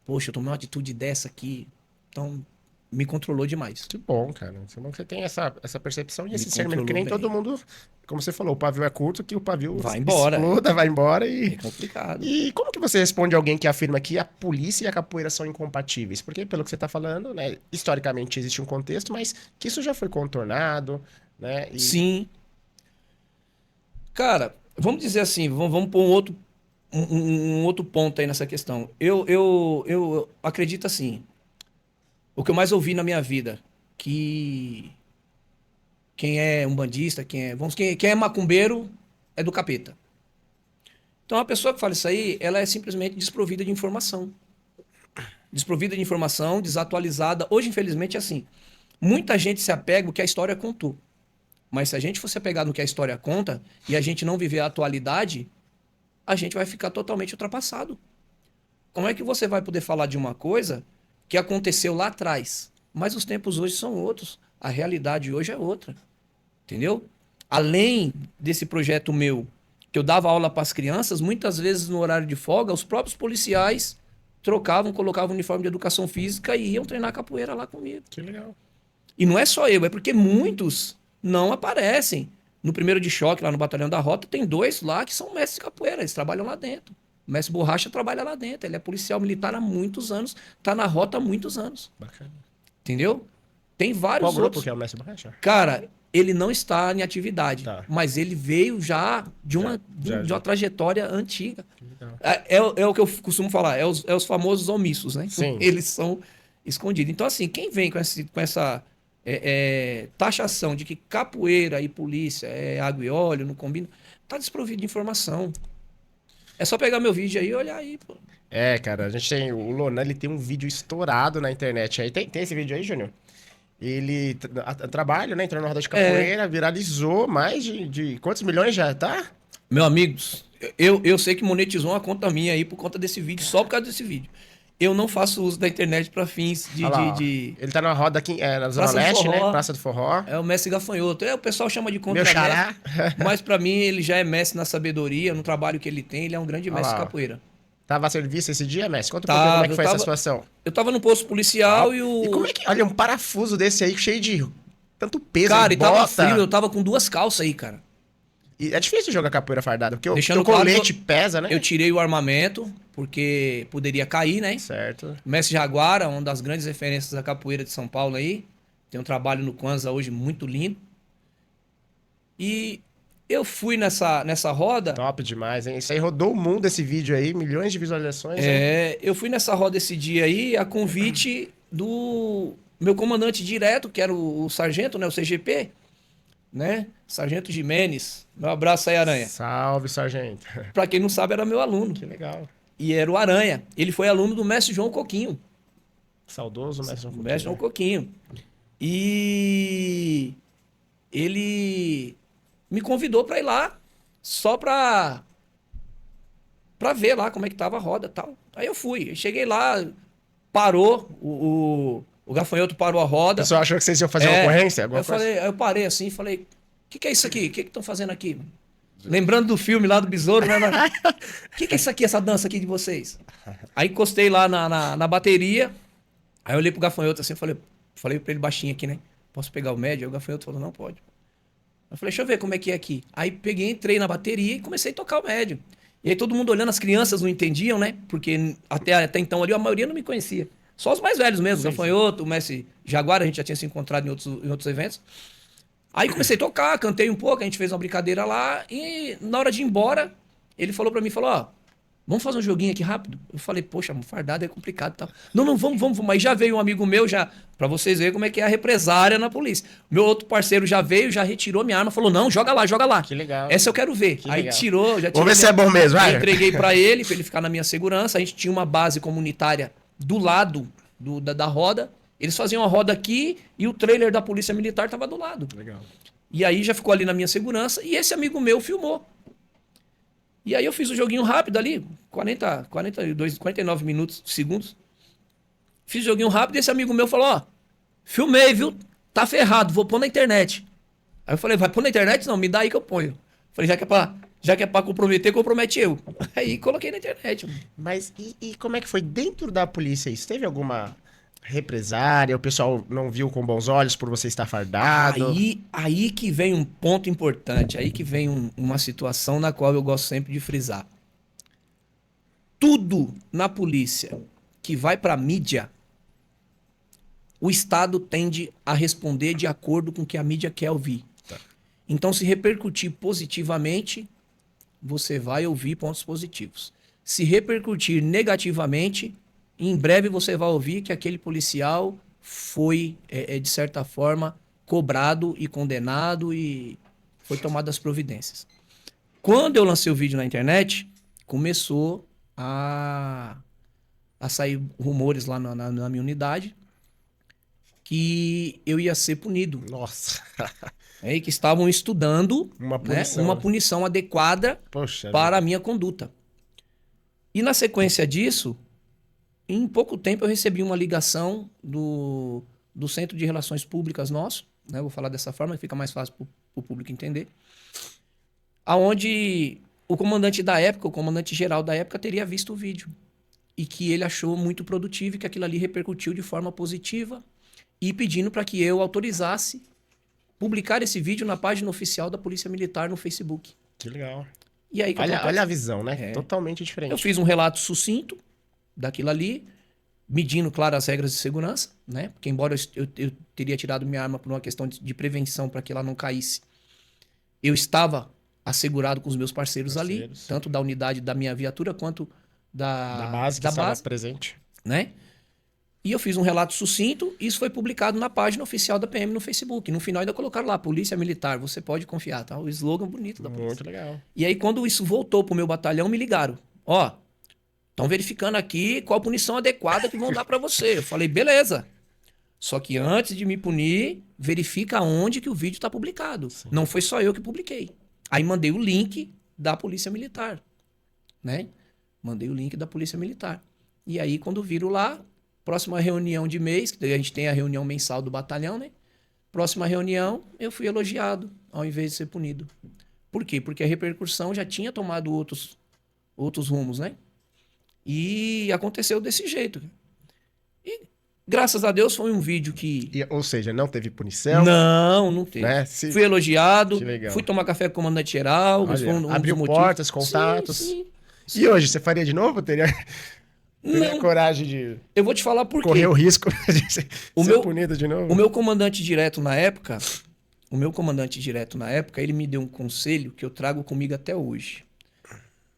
poxa, eu tomei uma atitude dessa aqui. Então, me controlou demais. Que bom, cara. Que bom que você tem essa percepção e esse Me discernimento, que nem controlou todo mundo, como você falou, o pavio é curto, que o pavio Vai embora. exploda, vai embora É e... complicado. E como que você responde a alguém que afirma que a polícia e a capoeira são incompatíveis? Porque, pelo que você está falando, né, historicamente existe um contexto, mas que isso já foi contornado, né? E... Sim. Cara, vamos dizer assim, vamos pôr um outro ponto aí nessa questão. Eu acredito assim, o que eu mais ouvi na minha vida, que quem é umbandista, quem é macumbeiro é do capeta. Então a pessoa que fala isso aí, ela é simplesmente desprovida de informação. Desprovida de informação, desatualizada. Hoje, infelizmente, é assim. Muita gente se apega ao que a história contou. Mas se a gente fosse apegar no que a história conta e a gente não viver a atualidade, a gente vai ficar totalmente ultrapassado. Como é que você vai poder falar de uma coisa que aconteceu lá atrás? Mas os tempos hoje são outros. A realidade hoje é outra. Entendeu? Além desse projeto meu, que eu dava aula para as crianças, muitas vezes no horário de folga, os próprios policiais colocavam o uniforme de educação física e iam treinar capoeira lá comigo. Que legal. E não é só eu, é porque muitos não aparecem. No primeiro de choque, lá no Batalhão da Rota, tem 2 lá que são mestres de capoeira, eles trabalham lá dentro. O mestre Borracha trabalha lá dentro, ele é policial militar há muitos anos, tá na rota há muitos anos. Bacana. Entendeu? Tem vários Qual grupo outros. que é o Messi Borracha? Cara, ele não está em atividade, Tá. mas ele veio já de uma, Já. de uma trajetória antiga. Legal. É o que eu costumo falar, é os famosos omissos, né? Sim. Eles são escondidos. Então, assim, quem vem com essa taxação de que capoeira e polícia é água e óleo, não combina, tá desprovido de informação. É só pegar meu vídeo aí e olhar aí, pô. É, cara, a gente tem. O Lonan, ele tem um vídeo estourado na internet aí. Tem esse vídeo aí, Júnior? Ele trabalha, né? Entrou na roda de capoeira, viralizou mais de quantos milhões já tá? Meu amigos, eu sei que monetizou uma conta minha aí por conta desse vídeo, só por causa desse vídeo. Eu não faço uso da internet para fins Olha lá, ó. Ele tá na roda aqui, na Zona Praça do Leste, né? Forró. Praça do Forró. É o Messi Gafanhoto. O pessoal chama de Meu contra xará. mas para mim ele já é Messi na sabedoria, no trabalho que ele tem, ele é um grande Olha mestre lá, ó. capoeira. Tava a serviço esse dia, Messi? Conta um pouquinho como é que foi essa situação. Eu tava no posto policial e o E como é que. Olha, um parafuso desse aí cheio de tanto peso, cara, e tava bota. frio, eu tava com 2 calças aí, cara. E é difícil jogar capoeira fardada, porque Deixando o claro colete que pesa, né? Eu tirei o armamento porque poderia cair, né? Certo. O Mestre Jaguara, uma das grandes referências da capoeira de São Paulo aí. Tem um trabalho no Kwanzaa hoje muito lindo. E eu fui nessa roda. Top demais, hein? Isso aí rodou o mundo esse vídeo aí, milhões de visualizações, hein? Eu fui nessa roda esse dia aí a convite do meu comandante direto, que era o sargento, né? O CGP, né? Sargento Jimenez. Meu abraço aí, Aranha. Salve, sargento. Pra quem não sabe, era meu aluno. Que legal. E era o Aranha. Ele foi aluno do mestre João Coquinho. Saudoso mestre João Mestre João Coquinho. E ele me convidou pra ir lá, só pra ver lá como é que tava a roda e tal. Aí eu fui. Eu cheguei lá, parou, o gafanhoto parou a O roda. pessoal achou que vocês iam fazer uma ocorrência? Alguma Eu coisa? falei, eu parei assim e falei, o que é isso aqui? O que estão fazendo aqui? Lembrando do filme lá do Besouro, né? O que é isso aqui, essa dança aqui de vocês? Aí encostei lá na bateria, aí eu olhei pro gafanhoto assim, falei pra ele baixinho aqui, né? Posso pegar o médio? Aí o gafanhoto falou, não pode. Eu falei, deixa eu ver como é que é aqui. Aí peguei, entrei na bateria e comecei a tocar o médio. E aí todo mundo olhando, as crianças não entendiam, né? Porque até então ali a maioria não me conhecia. Só os mais velhos mesmo, o gafanhoto, o Messi Jaguar, a gente já tinha se encontrado em outros eventos. Aí comecei a tocar, cantei um pouco, a gente fez uma brincadeira lá e na hora de ir embora, ele falou pra mim, ó, vamos fazer um joguinho aqui rápido? Eu falei, poxa, fardado é complicado e tal. Não, vamos. Aí já veio um amigo meu, já, pra vocês verem como é que é a represária na polícia. Meu outro parceiro já veio, já retirou minha arma, falou, não, joga lá. Que legal. Essa eu quero ver. Que Aí legal. tirou, já tirou. Vamos ver se é bom mesmo, vai. Eu entreguei pra ele ficar na minha segurança. A gente tinha uma base comunitária do lado da roda. Eles faziam a roda aqui e o trailer da Polícia Militar tava do lado. Legal. E aí já ficou ali na minha segurança e esse amigo meu filmou. E aí eu fiz o joguinho rápido ali, 49 minutos, segundos. Fiz o joguinho rápido e esse amigo meu falou, ó, filmei, viu? Tá ferrado, vou pôr na internet. Aí eu falei, vai pôr na internet? Não, me dá aí que eu ponho. Falei, já que é pra comprometer, compromete eu. Aí coloquei na internet. Mas e como é que foi dentro da polícia isso? Teve alguma represária? O pessoal não viu com bons olhos por você estar fardado? Aí que vem um ponto importante, aí que vem uma situação na qual eu gosto sempre de frisar. Tudo na polícia que vai pra mídia, o Estado tende a responder de acordo com o que a mídia quer ouvir. Tá. Então, se repercutir positivamente, você vai ouvir pontos positivos. Se repercutir negativamente, em breve você vai ouvir que aquele policial foi, de certa forma, cobrado e condenado e foi tomado as providências. Quando eu lancei o vídeo na internet, começou a sair rumores lá na minha unidade que eu ia ser punido. Nossa. E que estavam estudando Uma né, punição. uma punição adequada Poxa para a minha conduta. E na sequência disso, em pouco tempo eu recebi uma ligação do Centro de Relações Públicas nosso, né? Vou falar dessa forma, que fica mais fácil para o público entender, aonde o comandante da época, o comandante geral da época, teria visto o vídeo e que ele achou muito produtivo e que aquilo ali repercutiu de forma positiva e pedindo para que eu autorizasse publicar esse vídeo na página oficial da Polícia Militar no Facebook. Que legal. E aí, Olha a visão, né? É. Totalmente diferente. eu fiz um relato sucinto daquilo ali, medindo, claro, as regras de segurança, né? Porque embora eu teria tirado minha arma por uma questão de prevenção para que ela não caísse, eu estava assegurado com os meus parceiros ali, tanto da unidade da minha viatura quanto Da base que estava presente. Né? E eu fiz um relato sucinto e isso foi publicado na página oficial da PM no Facebook. No final ainda colocaram lá, Polícia Militar, você pode confiar, tá? O slogan bonito da polícia. Muito legal. E aí quando isso voltou pro meu batalhão, me ligaram. Ó, estão verificando aqui qual punição adequada que vão dar para você. Eu falei, beleza. Só que antes de me punir, verifica onde que o vídeo tá publicado. Sim. Não foi só eu que publiquei. Aí mandei o link da Polícia Militar, né? Mandei o link da Polícia Militar. E aí quando viram lá, próxima reunião de mês, que a gente tem a reunião mensal do batalhão, né? Próxima reunião, eu fui elogiado, ao invés de ser punido. Por quê? Porque a repercussão já tinha tomado outros rumos, né? E aconteceu desse jeito. E, graças a Deus, foi um vídeo que... Ou seja, não teve punição? Não teve. Né? Fui elogiado, fui tomar café com o comandante-geral. Abriu portas, contatos. Sim. E hoje, você faria de novo? Teria coragem de... Eu vou te falar por quê. Correr o risco de ser punido de novo? O meu comandante direto na época, ele me deu um conselho que eu trago comigo até hoje.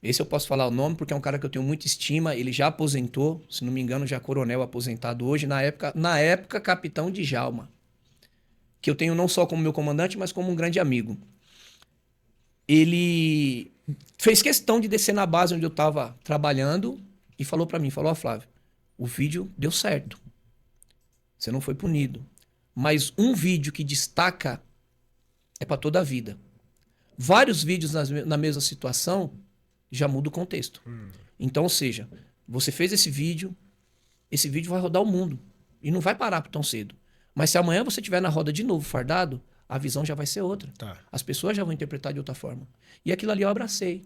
Esse eu posso falar o nome porque é um cara que eu tenho muita estima. Ele já aposentou, se não me engano, já coronel aposentado hoje. Na época capitão Djalma. Que eu tenho não só como meu comandante, mas como um grande amigo. Ele fez questão de descer na base onde eu estava trabalhando e falou para mim, ó, Flávio, o vídeo deu certo. Você não foi punido. Mas um vídeo que destaca é para toda a vida. Vários vídeos na mesma situação já muda o contexto. Então, ou seja, você fez esse vídeo vai rodar o mundo. E não vai parar tão cedo. Mas se amanhã você estiver na roda de novo, fardado, a visão já vai ser outra. Tá. As pessoas já vão interpretar de outra forma. E aquilo ali eu abracei.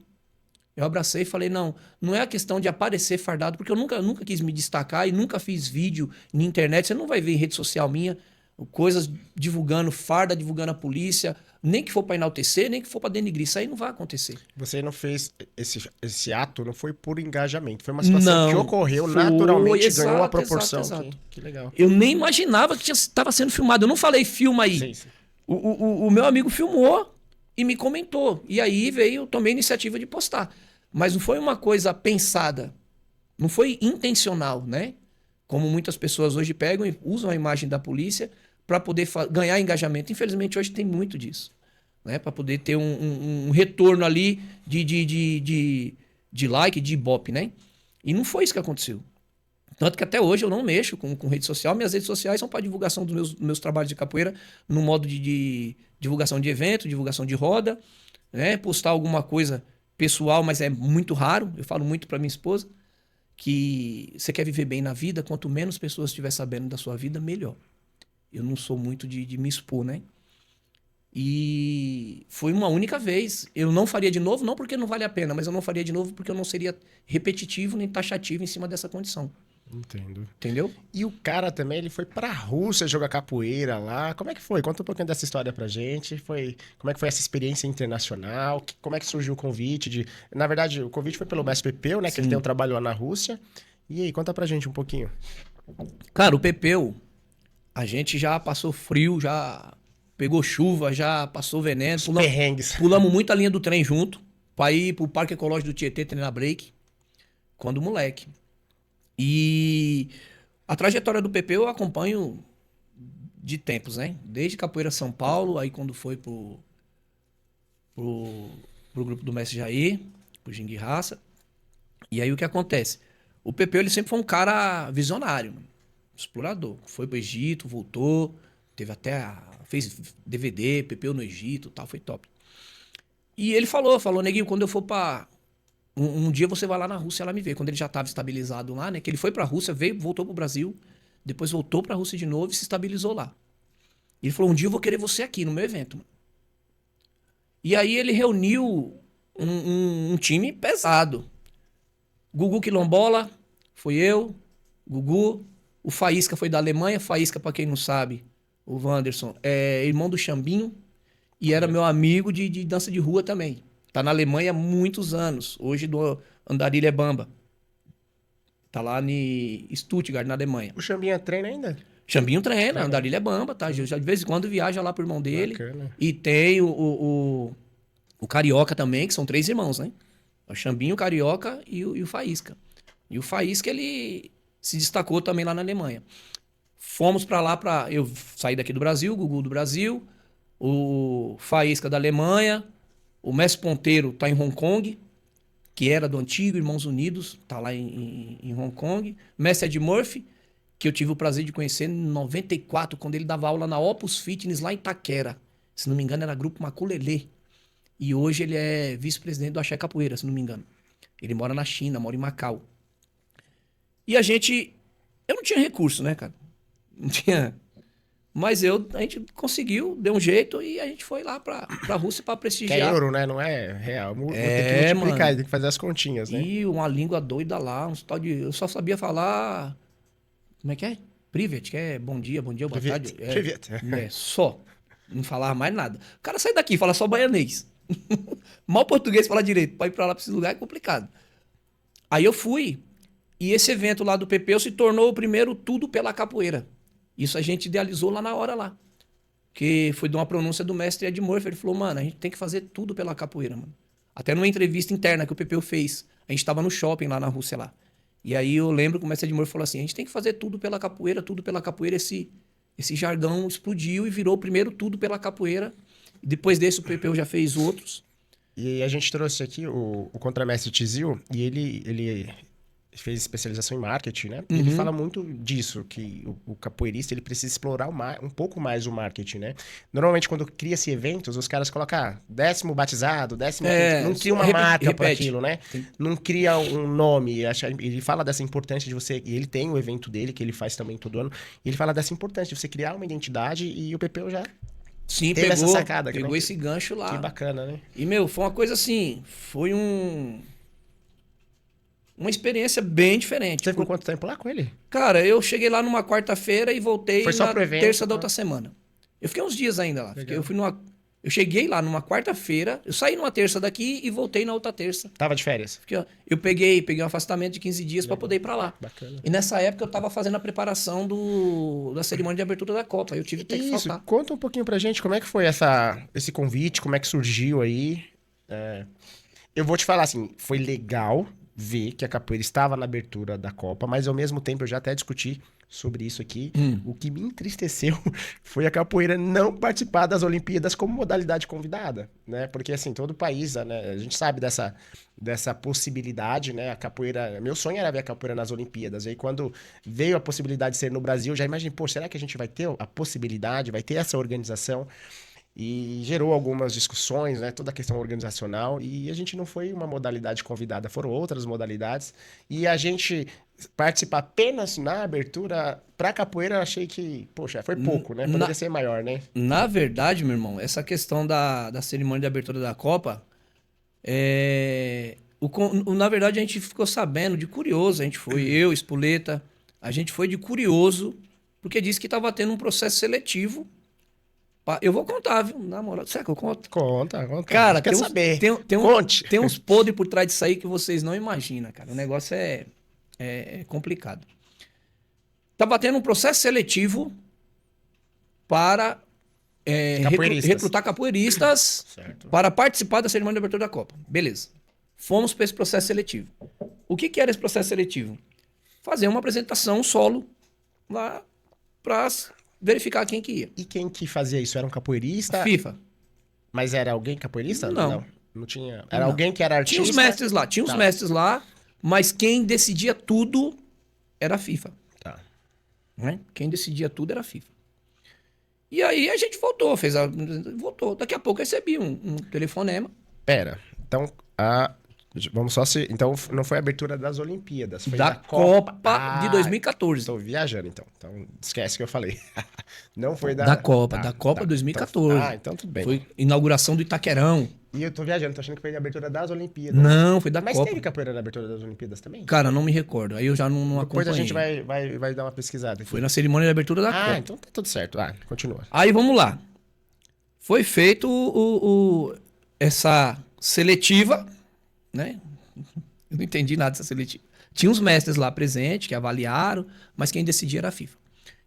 Eu abracei e falei, não é a questão de aparecer fardado, porque eu nunca quis me destacar e nunca fiz vídeo na internet. Você não vai ver em rede social minha coisas divulgando farda, divulgando a polícia, nem que for para enaltecer, nem que for para denigrir. Isso aí não vai acontecer. Você não fez esse ato, não foi por engajamento. Foi uma situação que ocorreu naturalmente, ganhou uma proporção. Exato. Que legal. Eu nem imaginava que estava sendo filmado. Eu não falei, filma aí. Sim. O meu amigo filmou e me comentou. E aí eu tomei a iniciativa de postar. Mas não foi uma coisa pensada. Não foi intencional, né? Como muitas pessoas hoje pegam e usam a imagem da polícia para poder ganhar engajamento. Infelizmente, hoje tem muito disso. Né? Para poder ter um retorno ali de like, de ibope, né? E não foi isso que aconteceu. Tanto que até hoje eu não mexo com rede social. Minhas redes sociais são para divulgação dos meus trabalhos de capoeira no modo de divulgação de evento, divulgação de roda, né? Postar alguma coisa pessoal, mas é muito raro. Eu falo muito para minha esposa que você quer viver bem na vida, quanto menos pessoas estiver sabendo da sua vida, melhor. Eu não sou muito de me expor, né? E foi uma única vez. Eu não faria de novo, não porque não vale a pena, mas eu não faria de novo porque eu não seria repetitivo nem taxativo em cima dessa condição. Entendo. Entendeu? E o cara também, ele foi pra Rússia jogar capoeira lá. Como é que foi? Conta um pouquinho dessa história pra gente. Como é que foi essa experiência internacional? Como é que surgiu o convite? Na verdade, o convite foi pelo mestre Pepeu, né? Sim. Que ele tem um trabalho lá na Rússia. E aí, conta pra gente um pouquinho. Cara, o Pepeu, a gente já passou frio, já pegou chuva, já passou veneno. Perrengues. Pulamos muito a linha do trem junto pra ir pro Parque Ecológico do Tietê treinar break. Quando moleque. E a trajetória do PP eu acompanho de tempos, né? Desde Capoeira São Paulo, aí quando foi pro grupo do Mestre Jair, pro Jing Raça. E aí o que acontece? O PP ele sempre foi um cara visionário, explorador. Foi pro Egito, voltou, fez DVD, PP no Egito, tal, foi top. E ele falou, neguinho, quando eu for pra... Um dia você vai lá na Rússia lá me ver. Quando ele já estava estabilizado lá, né? Que ele foi pra Rússia, voltou pro Brasil, depois voltou pra Rússia de novo e se estabilizou lá. E ele falou, um dia eu vou querer você aqui no meu evento. Mano. E aí ele reuniu um time pesado. Gugu Quilombola, foi eu, Gugu. O Faísca foi da Alemanha. Faísca, pra quem não sabe, o Wanderson, é irmão do Xambinho e era meu amigo de dança de rua também. Tá na Alemanha há muitos anos. Hoje do Andarilha Bamba. Tá lá em Stuttgart, na Alemanha. O Chambinha treina ainda? Chambinho treina, o Andarilho é bamba, tá? Já de vez em quando viaja lá pro irmão dele. Bacana. E tem o Carioca também, que são 3 irmãos, né? O Chambinho, o Carioca e o Faísca. E o Faísca, ele se destacou também lá na Alemanha. Fomos pra lá, eu saí daqui do Brasil, o Gugu do Brasil, o Faísca da Alemanha, o Mestre Ponteiro tá em Hong Kong, que era do antigo Irmãos Unidos, tá lá em Hong Kong. Mestre Ed Murphy, que eu tive o prazer de conhecer em 94, quando ele dava aula na Opus Fitness, lá em Itaquera. Se não me engano, era Grupo Maculelê. E hoje ele é vice-presidente do Axé Capoeira, se não me engano. Ele mora na China, mora em Macau. E a gente... Eu não tinha recurso, né, cara? Não tinha... Mas a gente conseguiu, deu um jeito e a gente foi lá pra Rússia pra Que prestigiar. é euro, né? Não é real. Vou ter que É, multiplicar, mano. tem que fazer as continhas, né? E uma língua doida lá, uns tal de... Eu só sabia falar... Como é que é? Privet, que é bom dia, boa tarde. Privet. Só. Não falava mais nada. O cara sai daqui, fala só baianês. Mal português fala direito. Pra ir pra lá, pra esse lugar é complicado. Aí eu fui. E esse evento lá do Pepeu se tornou o primeiro Tudo pela Capoeira. Isso a gente idealizou lá na hora lá. Que foi de uma pronúncia do mestre Ed Murphy. Ele falou, mano, a gente tem que fazer tudo pela capoeira, mano. Até numa entrevista interna que o Pepeu fez. A gente tava no shopping lá na Rússia lá. E aí eu lembro que o mestre Ed Murphy falou assim, a gente tem que fazer tudo pela capoeira, tudo pela capoeira. Esse jargão explodiu e virou o primeiro Tudo pela Capoeira. Depois desse o Pepeu já fez outros. E a gente trouxe aqui o contramestre Tizil, e ele fez especialização em marketing, né? E ele fala muito disso, que o capoeirista ele precisa explorar um pouco mais o marketing, né? Normalmente, quando cria-se eventos, os caras colocam 10º batizado, 15º... Não cria uma marca para aquilo, né? Não cria um nome. Ele fala dessa importância de você... E ele tem o evento dele, que ele faz também todo ano. E ele fala dessa importância de você criar uma identidade, e o Pepeu já... Sim, teve essa sacada. pegou esse gancho lá. Que bacana, né? E, meu, foi uma coisa assim, foi uma experiência bem diferente. Você ficou quanto tempo lá com ele? Cara, eu cheguei lá numa quarta-feira e voltei Foi só na pro evento, terça da tá? outra semana. Eu fiquei uns dias ainda lá. Eu cheguei lá numa quarta-feira, eu saí numa terça daqui e voltei na outra terça. Tava de férias? Eu peguei um afastamento de 15 dias para poder ir para lá. Bacana. E nessa época eu tava fazendo a preparação da cerimônia de abertura da Copa. Eu tive que ter que Isso, faltar. conta um pouquinho pra gente como é que foi esse convite, como é que surgiu aí. Eu vou te falar assim, foi legal ver que a capoeira estava na abertura da Copa, mas ao mesmo tempo eu já até discuti sobre isso aqui. O que me entristeceu foi a capoeira não participar das Olimpíadas como modalidade convidada, né? Porque assim, todo país, né? A gente sabe dessa possibilidade, né? A capoeira, meu sonho era ver a capoeira nas Olimpíadas. E aí quando veio a possibilidade de ser no Brasil, eu já imaginei, pô, será que a gente vai ter a possibilidade, vai ter essa organização? E gerou algumas discussões, né? Toda a questão organizacional. E a gente não foi uma modalidade convidada, foram outras modalidades. E a gente participar apenas na abertura pra capoeira, eu achei que, poxa, foi pouco, né? Poderia ser maior, né? Na verdade, meu irmão, essa questão da cerimônia de abertura da Copa, na verdade a gente ficou sabendo de curioso. A gente foi, eu, Espoleta, a gente foi de curioso, porque disse que estava tendo um processo seletivo. Eu vou contar, viu? Na moral, será que eu conto? Conta. Cara, quer saber? Conte. Tem uns podres por trás disso aí que vocês não imaginam, cara. O negócio é complicado. Tava tendo um processo seletivo para recrutar capoeiristas para participar da cerimônia de abertura da Copa. Beleza. Fomos para esse processo seletivo. O que era esse processo seletivo? Fazer uma apresentação solo lá para verificar quem que ia. E quem que fazia isso? Era um capoeirista? FIFA. Mas era alguém capoeirista? Não. Não tinha. Era alguém que era artista? Tinha os mestres lá, mas quem decidia tudo era a FIFA. Tá. Né? Quem decidia tudo era a FIFA. E aí a gente voltou, voltou. Daqui a pouco eu recebi um telefonema. Pera, então vamos só se... Então não foi a abertura das Olimpíadas, foi da Copa de 2014. Estou viajando então. Então esquece que eu falei. Não foi da Copa, da Copa 2014. Então tudo bem. Foi inauguração do Itaquerão. E eu tô viajando, tô achando que foi a abertura das Olimpíadas. Não, foi da Mas Copa. Mas teve capoeira na abertura das Olimpíadas também? Cara, não me recordo. Aí eu já não Depois acompanhei. a gente vai dar uma pesquisada aqui. Foi na cerimônia de abertura da Copa. Então tá tudo certo. Continua. Aí vamos lá. Foi feito essa seletiva, né? Eu não entendi nada dessa seletiva. Tinha uns mestres lá presentes que avaliaram, mas quem decidia era a FIFA.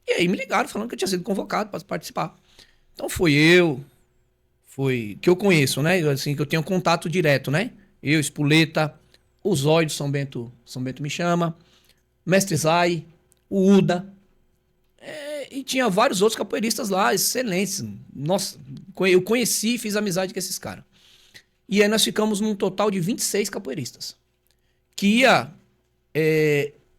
E aí me ligaram falando que eu tinha sido convocado para participar. Então foi que eu conheço, né? Assim, que eu tenho contato direto, né? Eu, Espuleta, o Zóio de São Bento me chama, Mestre Zay, o Uda, e tinha vários outros capoeiristas lá, excelentes. Nossa, eu conheci e fiz amizade com esses caras. E aí nós ficamos num total de 26 capoeiristas. Que ia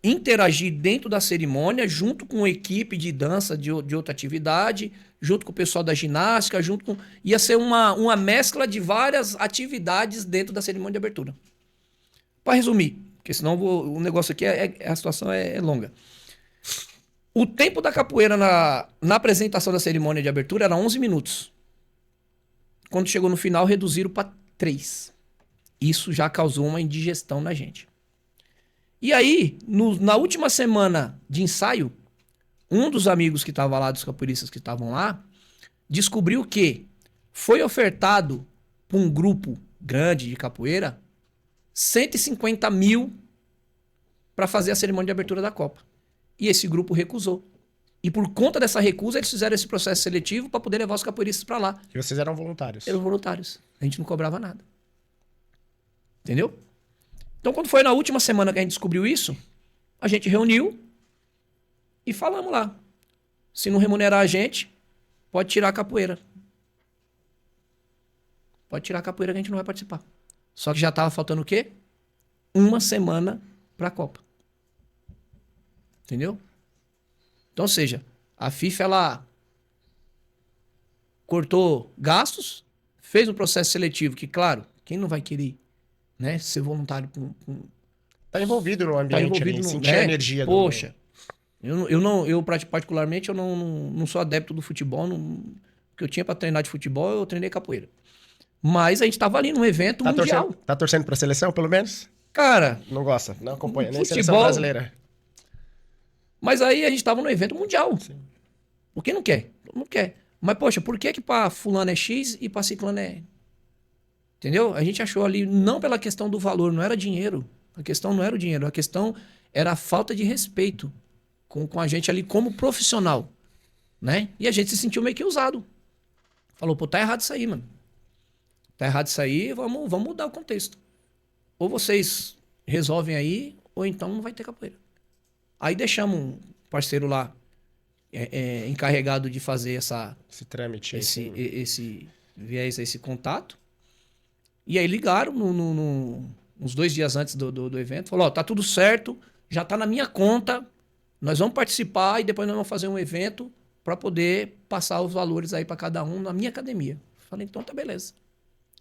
interagir dentro da cerimônia, junto com a equipe de dança de outra atividade, junto com o pessoal da ginástica, ia ser uma mescla de várias atividades dentro da cerimônia de abertura. Para resumir, porque senão o negócio aqui, a situação é longa. O tempo da capoeira na apresentação da cerimônia de abertura era 11 minutos. Quando chegou no final, reduziram para 3. Isso já causou uma indigestão na gente. E aí, na última semana de ensaio, um dos amigos que estava lá, dos capoeiristas que estavam lá, descobriu que foi ofertado para um grupo grande de capoeira 150 mil para fazer a cerimônia de abertura da Copa. E esse grupo recusou. E por conta dessa recusa, eles fizeram esse processo seletivo para poder levar os capoeiristas para lá. E vocês eram voluntários? Eram voluntários. A gente não cobrava nada. Entendeu? Então, quando foi na última semana que a gente descobriu isso, a gente reuniu e falamos lá. Se não remunerar a gente, pode tirar a capoeira. Pode tirar a capoeira que a gente não vai participar. Só que já estava faltando o quê? Uma semana para a Copa. Entendeu? Então, ou seja, a FIFA, ela cortou gastos, fez um processo seletivo que, claro, quem não vai querer, né, ser voluntário Tá envolvido no ambiente, tá envolvido ali, sentir a energia. Poxa, eu particularmente, eu não sou adepto do futebol, o que eu tinha para treinar de futebol, eu treinei capoeira. Mas a gente tava ali num evento mundial. Tá torcendo pra seleção, pelo menos? Cara... Não gosta, não acompanha, nem futebol, seleção brasileira. Mas aí a gente tava no evento mundial. Sim. Por que não quer? Não quer. Mas, poxa, por que pra fulano é X e pra ciclano é... Entendeu? A gente achou ali, não pela questão do valor, não era dinheiro. A questão não era o dinheiro, a questão era a falta de respeito com a gente ali como profissional, né? E a gente se sentiu meio que usado. Falou, pô, tá errado isso aí, mano. Tá errado isso aí, vamos mudar o contexto. Ou vocês resolvem aí, ou então não vai ter capoeira. Aí deixamos um parceiro lá encarregado de fazer esse trâmite, esse viés, esse contato. E aí ligaram uns 2 dias antes do evento. Falou, ó, tá tudo certo, já tá na minha conta, nós vamos participar e depois nós vamos fazer um evento para poder passar os valores aí para cada um na minha academia. Falei, então tá beleza.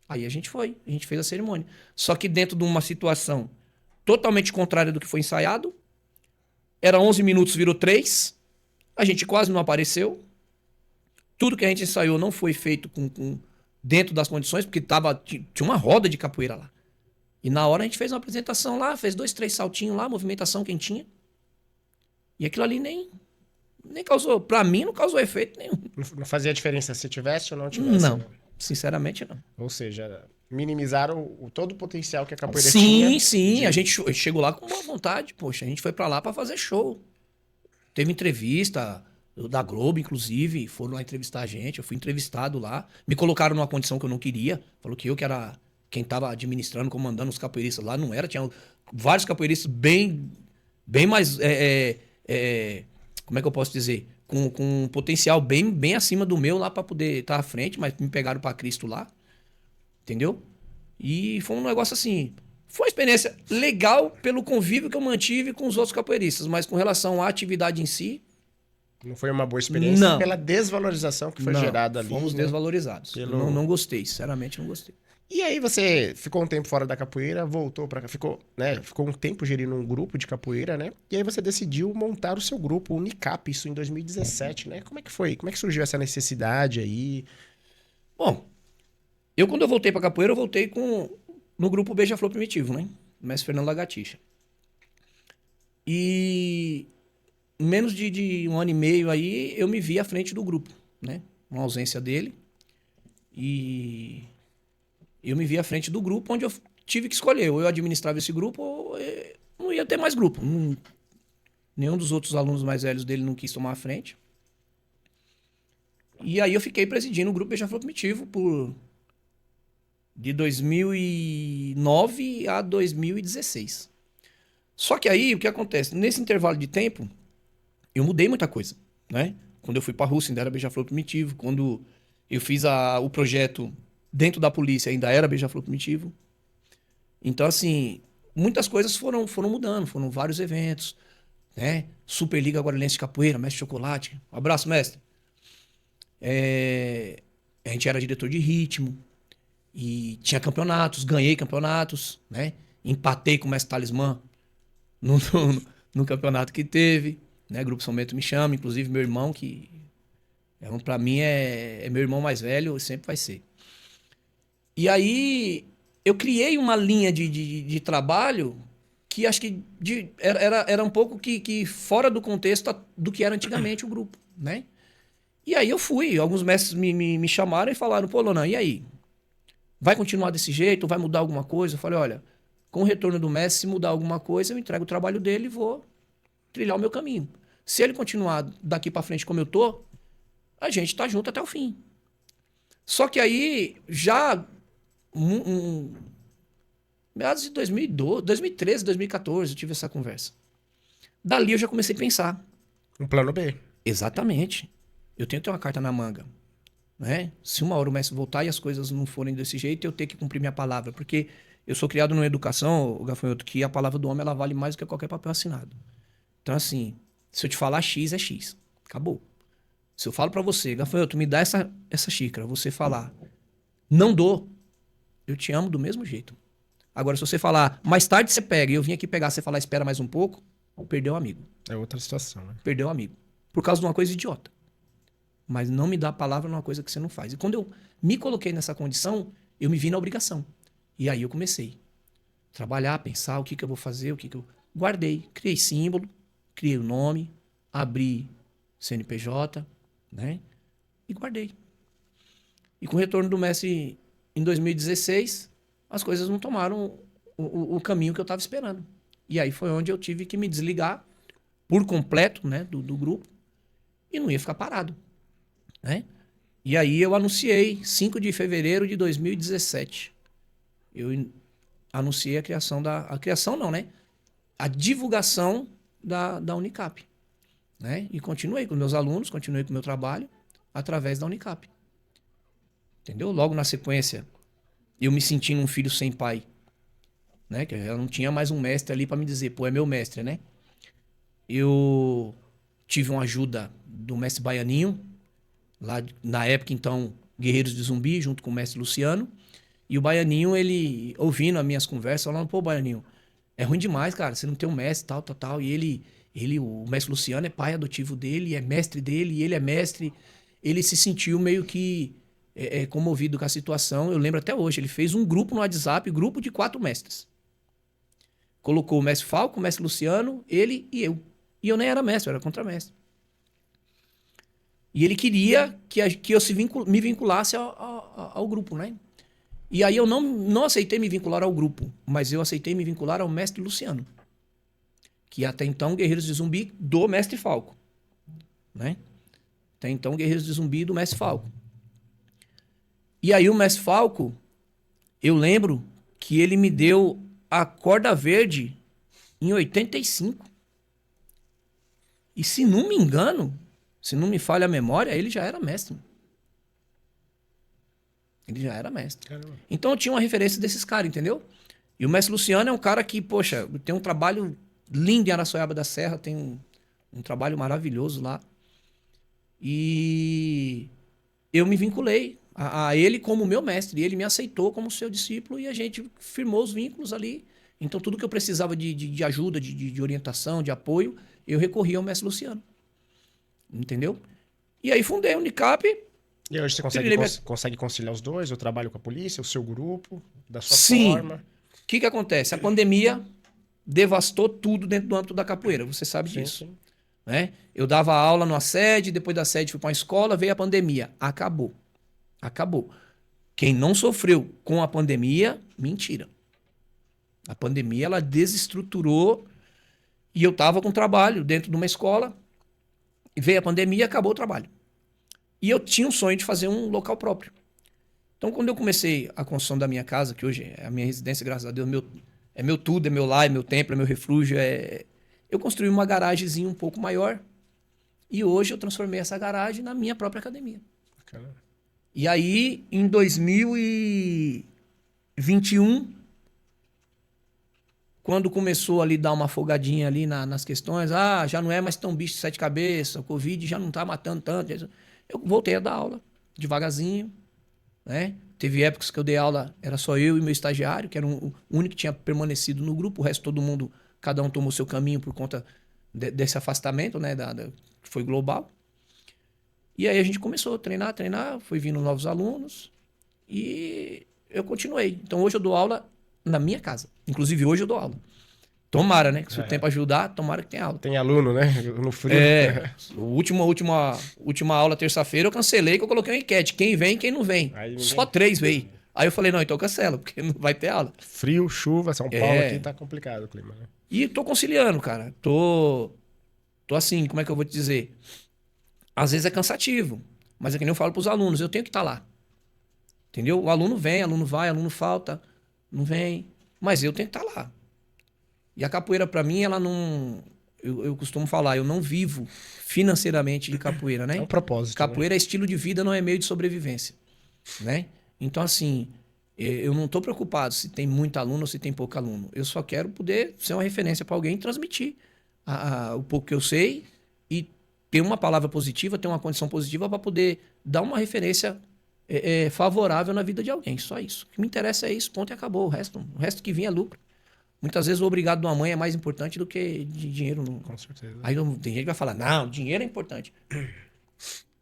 Aí a gente fez a cerimônia. Só que dentro de uma situação totalmente contrária do que foi ensaiado, era 11 minutos, virou 3, a gente quase não apareceu, tudo que a gente ensaiou não foi feito dentro das condições, porque tinha uma roda de capoeira lá. E na hora a gente fez uma apresentação lá, fez 2, 3 saltinhos lá, movimentação quentinha, e aquilo ali nem causou, pra mim não causou efeito nenhum. Não fazia diferença se tivesse ou não tivesse? Não, né? Sinceramente não. Ou seja, minimizaram todo o potencial que a capoeira tinha. Sim, a gente chegou lá com boa vontade, poxa, a gente foi pra lá pra fazer show. Teve entrevista da Globo, inclusive, foram lá entrevistar a gente, eu fui entrevistado lá, me colocaram numa condição que eu não queria, falou que eu que era quem tava administrando, comandando os capoeiristas lá, não era, tinha vários capoeiristas bem mais, como é que eu posso dizer, com um potencial bem acima do meu lá pra poder estar à frente, mas me pegaram pra Cristo lá. Entendeu? E foi um negócio assim. Foi uma experiência legal pelo convívio que eu mantive com os outros capoeiristas, mas com relação à atividade em si. Não foi uma boa experiência não. Pela desvalorização que foi gerada ali. Fomos desvalorizados. Não gostei, sinceramente não gostei. E aí você ficou um tempo fora da capoeira, voltou pra cá, ficou um tempo gerindo um grupo de capoeira, né? E aí você decidiu montar o seu grupo, o Unicap, isso em 2017, né? Como é que foi? Como é que surgiu essa necessidade aí? Bom, quando eu voltei pra capoeira, eu voltei no grupo Beija-Flor Primitivo, né? O mestre Fernando Lagartixa. E menos de 1 ano e meio aí, eu me vi à frente do grupo, né? Uma ausência dele. E eu me vi à frente do grupo, onde eu tive que escolher. Ou eu administrava esse grupo, ou não ia ter mais grupo. Nenhum dos outros alunos mais velhos dele não quis tomar a frente. E aí eu fiquei presidindo o grupo Beija-Flor Primitivo de 2009 a 2016. Só que aí, o que acontece? Nesse intervalo de tempo, eu mudei muita coisa, né? Quando eu fui pra Rússia, ainda era Beija-Flor Primitivo. Quando eu fiz o projeto dentro da polícia, ainda era Beija-Flor Primitivo. Então, assim, muitas coisas foram mudando. Foram vários eventos, né? Superliga Guarulhense de Capoeira, Mestre Chocolate. Um abraço, mestre. A gente era diretor de ritmo. E tinha campeonatos, ganhei campeonatos, né? Empatei com o Mestre Talismã no campeonato que teve, né? Grupo São Bento me chama, inclusive meu irmão, que pra mim é meu irmão mais velho, sempre vai ser. E aí eu criei uma linha de trabalho que acho que era um pouco que fora do contexto do que era antigamente o grupo, né? E aí eu fui, alguns mestres me chamaram e falaram, pô, Lonan, e aí? Vai continuar desse jeito? Vai mudar alguma coisa? Eu falei, olha, com o retorno do mestre, se mudar alguma coisa, eu entrego o trabalho dele e vou trilhar o meu caminho. Se ele continuar daqui pra frente como eu tô, a gente tá junto até o fim. Só que aí, já meados de 2012, 2013, 2014, eu tive essa conversa. Dali eu já comecei a pensar. Um plano B. Exatamente. Eu tenho que ter uma carta na manga. Né? Se uma hora o mestre voltar e as coisas não forem desse jeito, eu tenho que cumprir minha palavra. Porque eu sou criado numa educação, o Gafanhoto, que a palavra do homem ela vale mais do que qualquer papel assinado. Então, assim, se eu te falar X, é X. Acabou. Se eu falo pra você, Gafanhoto, me dá essa xícara, você falar, não dou, eu te amo do mesmo jeito. Agora, se você falar, mais tarde você pega, e eu vim aqui pegar, você falar, espera mais um pouco, perdeu o amigo. É outra situação, né? Perdeu o amigo. Por causa de uma coisa idiota. Mas não me dá a palavra numa coisa que você não faz. E quando eu me coloquei nessa condição, eu me vi na obrigação. E aí eu comecei a trabalhar, pensar o que eu vou fazer, o que eu... Guardei, criei símbolo, criei o nome, abri CNPJ, né? E guardei. E com o retorno do mestre em 2016, as coisas não tomaram o caminho que eu estava esperando. E aí foi onde eu tive que me desligar por completo, né, do grupo, e não ia ficar parado. Né? E aí eu anunciei, 5 de fevereiro de 2017. Eu anunciei a criação a criação não, né? A divulgação da Unicap. Né? E continuei com meus alunos, continuei com o meu trabalho através da Unicap. Entendeu? Logo na sequência, eu me sentindo um filho sem pai. Né? Que eu não tinha mais um mestre ali para me dizer, pô, é meu mestre, né? Eu tive uma ajuda do mestre Baianinho, lá na época, então, Guerreiros de Zumbi, junto com o mestre Luciano. E o Baianinho, ele, ouvindo as minhas conversas, falando, pô, Baianinho, é ruim demais, cara, você não tem um mestre, tal. E o mestre Luciano é pai adotivo dele, é mestre dele, e ele é mestre. Ele se sentiu meio que comovido com a situação. Eu lembro até hoje, ele fez um grupo no WhatsApp, grupo de 4 mestres. Colocou o mestre Falco, o mestre Luciano, ele e eu. E eu nem era mestre, eu era contramestre. E ele queria que eu me vinculasse ao grupo, né? E aí eu não aceitei me vincular ao grupo, mas eu aceitei me vincular ao mestre Luciano, que até então Guerreiros de Zumbi do mestre Falco, né? Até então Guerreiros de Zumbi do mestre Falco. E aí o mestre Falco, eu lembro que ele me deu a corda verde em 85. E se não me engano, se não me falha a memória, ele já era mestre. Ele já era mestre. Caramba. Então eu tinha uma referência desses caras, entendeu? E o mestre Luciano é um cara que, poxa, tem um trabalho lindo em Araçoiaba da Serra, tem um trabalho maravilhoso lá. E eu me vinculei a ele como meu mestre. E ele me aceitou como seu discípulo e a gente firmou os vínculos ali. Então tudo que eu precisava de ajuda, de orientação, de apoio, eu recorri ao mestre Luciano. Entendeu? E aí fundei a Unicap. E hoje você consegue conciliar os dois? O trabalho com a polícia, o seu grupo, da sua forma? O que acontece? A pandemia devastou tudo dentro do âmbito da capoeira. Você sabe disso. Sim. Né? Eu dava aula numa sede, depois da sede fui para uma escola, veio a pandemia. Acabou. Quem não sofreu com a pandemia, mentira. A pandemia, ela desestruturou E eu tava com trabalho dentro de uma escola, e veio a pandemia e acabou o trabalho. E eu tinha um sonho de fazer um local próprio. Então, quando eu comecei a construção da minha casa, que hoje é a minha residência, graças a Deus, é meu tudo, é meu lar, é meu templo, é meu refúgio, eu construí uma garagemzinha um pouco maior. E hoje eu transformei essa garagem na minha própria academia. Bacana. E aí, em 2021, quando começou ali dar uma afogadinha ali nas questões, já não é mais tão bicho de sete cabeças, o Covid já não tá matando tanto. Eu voltei a dar aula, devagarzinho, né? Teve épocas que eu dei aula, era só eu e meu estagiário, que era o único que tinha permanecido no grupo, o resto todo mundo, cada um tomou seu caminho por conta desse afastamento, né? Que foi global. E aí a gente começou a treinar, foi vindo novos alunos e eu continuei. Então hoje eu dou aula na minha casa. Inclusive hoje eu dou aula. Tomara, né? Se o tempo ajudar, tomara que tenha aula. Tem aluno, né? No frio. Última aula, terça-feira, eu cancelei, que eu coloquei uma enquete. Quem vem, quem não vem. Aí Só 3 veio. Aí eu falei, não, então cancela, porque não vai ter aula. Frio, chuva, São Paulo aqui tá complicado o clima, né? E tô conciliando, cara. Tô assim, como é que eu vou te dizer? Às vezes é cansativo, mas é que nem eu falo pros alunos, eu tenho que estar lá. Entendeu? O aluno vem, aluno vai, aluno falta, não vem, mas eu tenho que estar lá. E a capoeira, pra mim, ela não... Eu costumo falar, eu não vivo financeiramente de capoeira, né? É um propósito. Capoeira né? é estilo de vida, não é meio de sobrevivência, né? Então, assim, eu não tô preocupado se tem muito aluno ou se tem pouco aluno. Eu só quero poder ser uma referência para alguém e transmitir o pouco que eu sei e ter uma palavra positiva, ter uma condição positiva para poder dar uma referência favorável na vida de alguém. Só isso. O que me interessa é isso, ponto e acabou. O resto que vinha é lucro. Muitas vezes o obrigado de uma mãe é mais importante do que de dinheiro. Com certeza. Aí tem gente que vai falar, não, dinheiro é importante.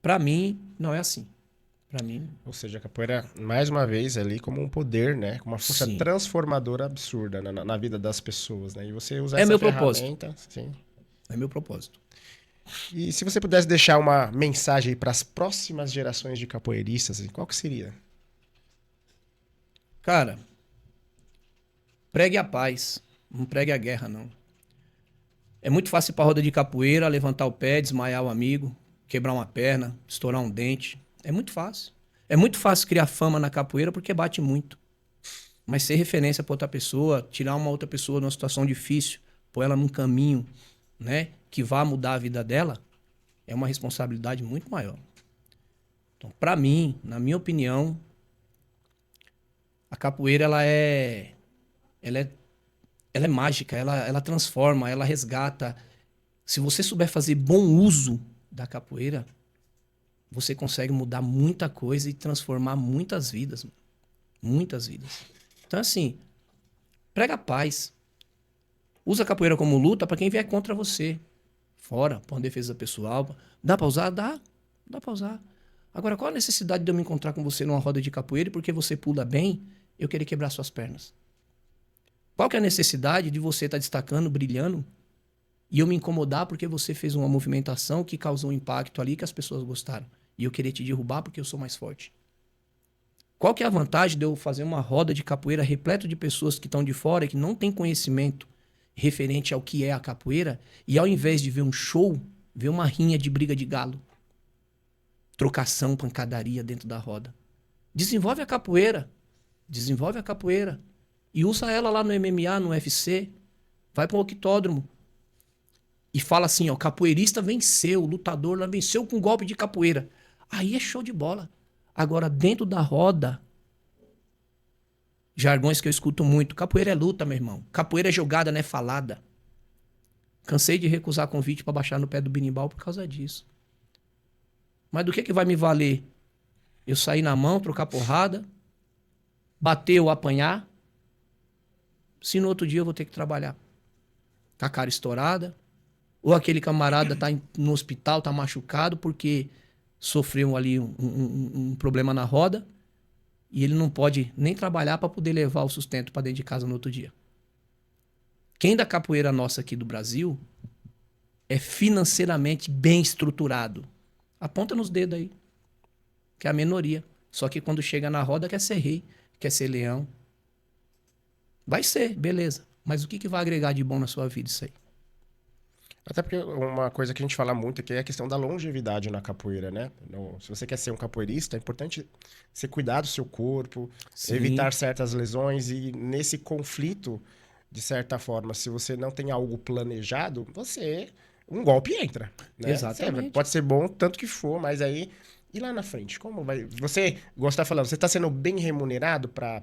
Para mim, não é assim. Para mim... Ou seja, a capoeira, mais uma vez, ali como um poder, né? Com uma força Sim. transformadora absurda na vida das pessoas, né? E você usa É essa meu ferramenta... propósito. Sim. É meu propósito. E se você pudesse deixar uma mensagem para as próximas gerações de capoeiristas, qual que seria? Cara, pregue a paz, não pregue a guerra, não. É muito fácil ir pra roda de capoeira, levantar o pé, desmaiar o amigo, quebrar uma perna, estourar um dente. É muito fácil. É muito fácil criar fama na capoeira porque bate muito. Mas ser referência pra outra pessoa, tirar uma outra pessoa numa situação difícil, pôr ela num caminho, né, que vá mudar a vida dela, é uma responsabilidade muito maior. Então, pra mim, na minha opinião, a capoeira ela é mágica, ela transforma, ela resgata. Se você souber fazer bom uso da capoeira, você consegue mudar muita coisa e transformar muitas vidas. Muitas vidas. Então, assim, prega a paz. Usa a capoeira como luta para quem vier contra você. Fora, por defesa pessoal. Dá pra usar? Dá. Dá pra usar. Agora, qual a necessidade de eu me encontrar com você numa roda de capoeira e porque você pula bem, eu querer quebrar suas pernas? Qual que é a necessidade de você estar destacando, brilhando, e eu me incomodar porque você fez uma movimentação que causou um impacto ali que as pessoas gostaram, e eu querer te derrubar porque eu sou mais forte? Qual que é a vantagem de eu fazer uma roda de capoeira repleto de pessoas que estão de fora, que não têm conhecimento referente ao que é a capoeira, e ao invés de ver um show, ver uma rinha de briga de galo? Trocação, pancadaria dentro da roda. Desenvolve a capoeira. Desenvolve a capoeira. E usa ela lá no MMA, no UFC. Vai para um octódromo. E fala assim, ó, capoeirista venceu, o lutador lá venceu com um golpe de capoeira. Aí é show de bola. Agora, dentro da roda, jargões que eu escuto muito, capoeira é luta, meu irmão. Capoeira é jogada, não é falada. Cansei de recusar convite para baixar no pé do binimbau por causa disso. Mas do que vai me valer? Eu sair na mão, trocar porrada, bater ou apanhar, se no outro dia eu vou ter que trabalhar com a cara estourada, ou aquele camarada tá no hospital, tá machucado porque sofreu ali um problema na roda e ele não pode nem trabalhar para poder levar o sustento para dentro de casa no outro dia. Quem da capoeira nossa aqui do Brasil é financeiramente bem estruturado? Aponta nos dedos aí, que é a minoria. Só que quando chega na roda quer ser rei, quer ser leão. Vai ser, beleza. Mas o que vai agregar de bom na sua vida isso aí? Até porque uma coisa que a gente fala muito aqui é a questão da longevidade na capoeira, né? Se você quer ser um capoeirista, é importante você cuidar do seu corpo, Sim, evitar certas lesões e nesse conflito, de certa forma, se você não tem algo planejado, um golpe entra, né? exatamente. Pode ser bom tanto que for, mas aí e lá na frente, como vai? Você gosta falando, você está sendo bem remunerado para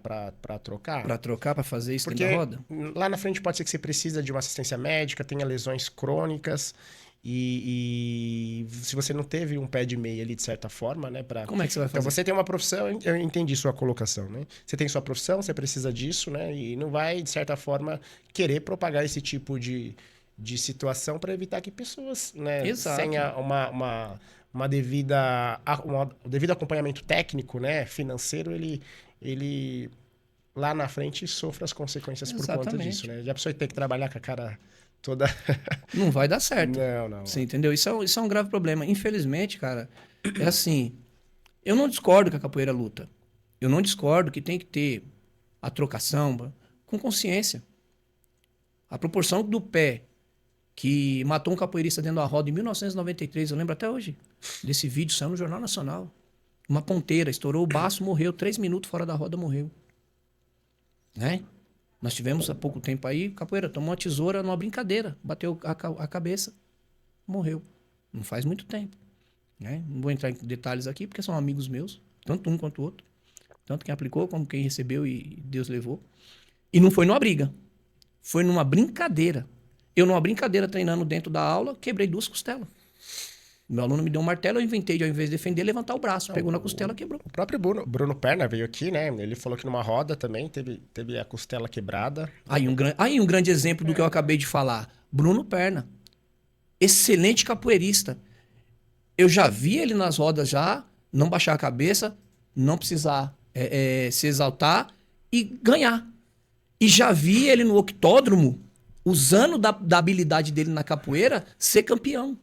trocar? Para trocar, para fazer isso dentro da Porque roda? lá na frente pode ser que você precisa de uma assistência médica, tenha lesões crônicas e se você não teve um pé de meia ali de certa forma, né, para Como é que você vai então fazer? você tem uma profissão, eu entendi sua colocação, né? Você tem sua profissão, você precisa disso, né? E não vai de certa forma querer propagar esse tipo de situação para evitar que pessoas, né, sem Exato. um devido acompanhamento técnico, né, financeiro, ele lá na frente sofra as consequências por conta disso, Exatamente. né? Já a pessoa ter que trabalhar com a cara toda. Não vai dar certo. Não, não. Você entendeu? Isso é um grave problema. Infelizmente, cara, é assim. Eu não discordo que a capoeira luta. Eu não discordo que tem que ter a trocação com consciência. A proporção do pé que matou um capoeirista dentro da roda em 1993, eu lembro até hoje desse vídeo, saiu no Jornal Nacional. Uma ponteira, estourou o baço, morreu. 3 minutos fora da roda, morreu. Né? Nós tivemos há pouco tempo aí, capoeira tomou uma tesoura numa brincadeira, bateu a cabeça, morreu. Não faz muito tempo. Né? Não vou entrar em detalhes aqui, porque são amigos meus, tanto um quanto o outro. Tanto quem aplicou como quem recebeu e Deus levou. E não foi numa briga. Foi numa brincadeira. Eu, numa brincadeira, treinando dentro da aula, quebrei 2 costelas. Meu aluno me deu um martelo, eu inventei de, ao invés de defender, levantar o braço. Não, Pegou na costela, quebrou. o próprio Bruno Perna veio aqui, né? Ele falou que numa roda também teve a costela quebrada. Aí um grande exemplo do que eu acabei de falar. Bruno Perna. Excelente capoeirista. Eu já vi ele nas rodas já, não baixar a cabeça, não precisar se exaltar e ganhar. E já vi ele no octódromo, usando da habilidade dele na capoeira, ser campeão.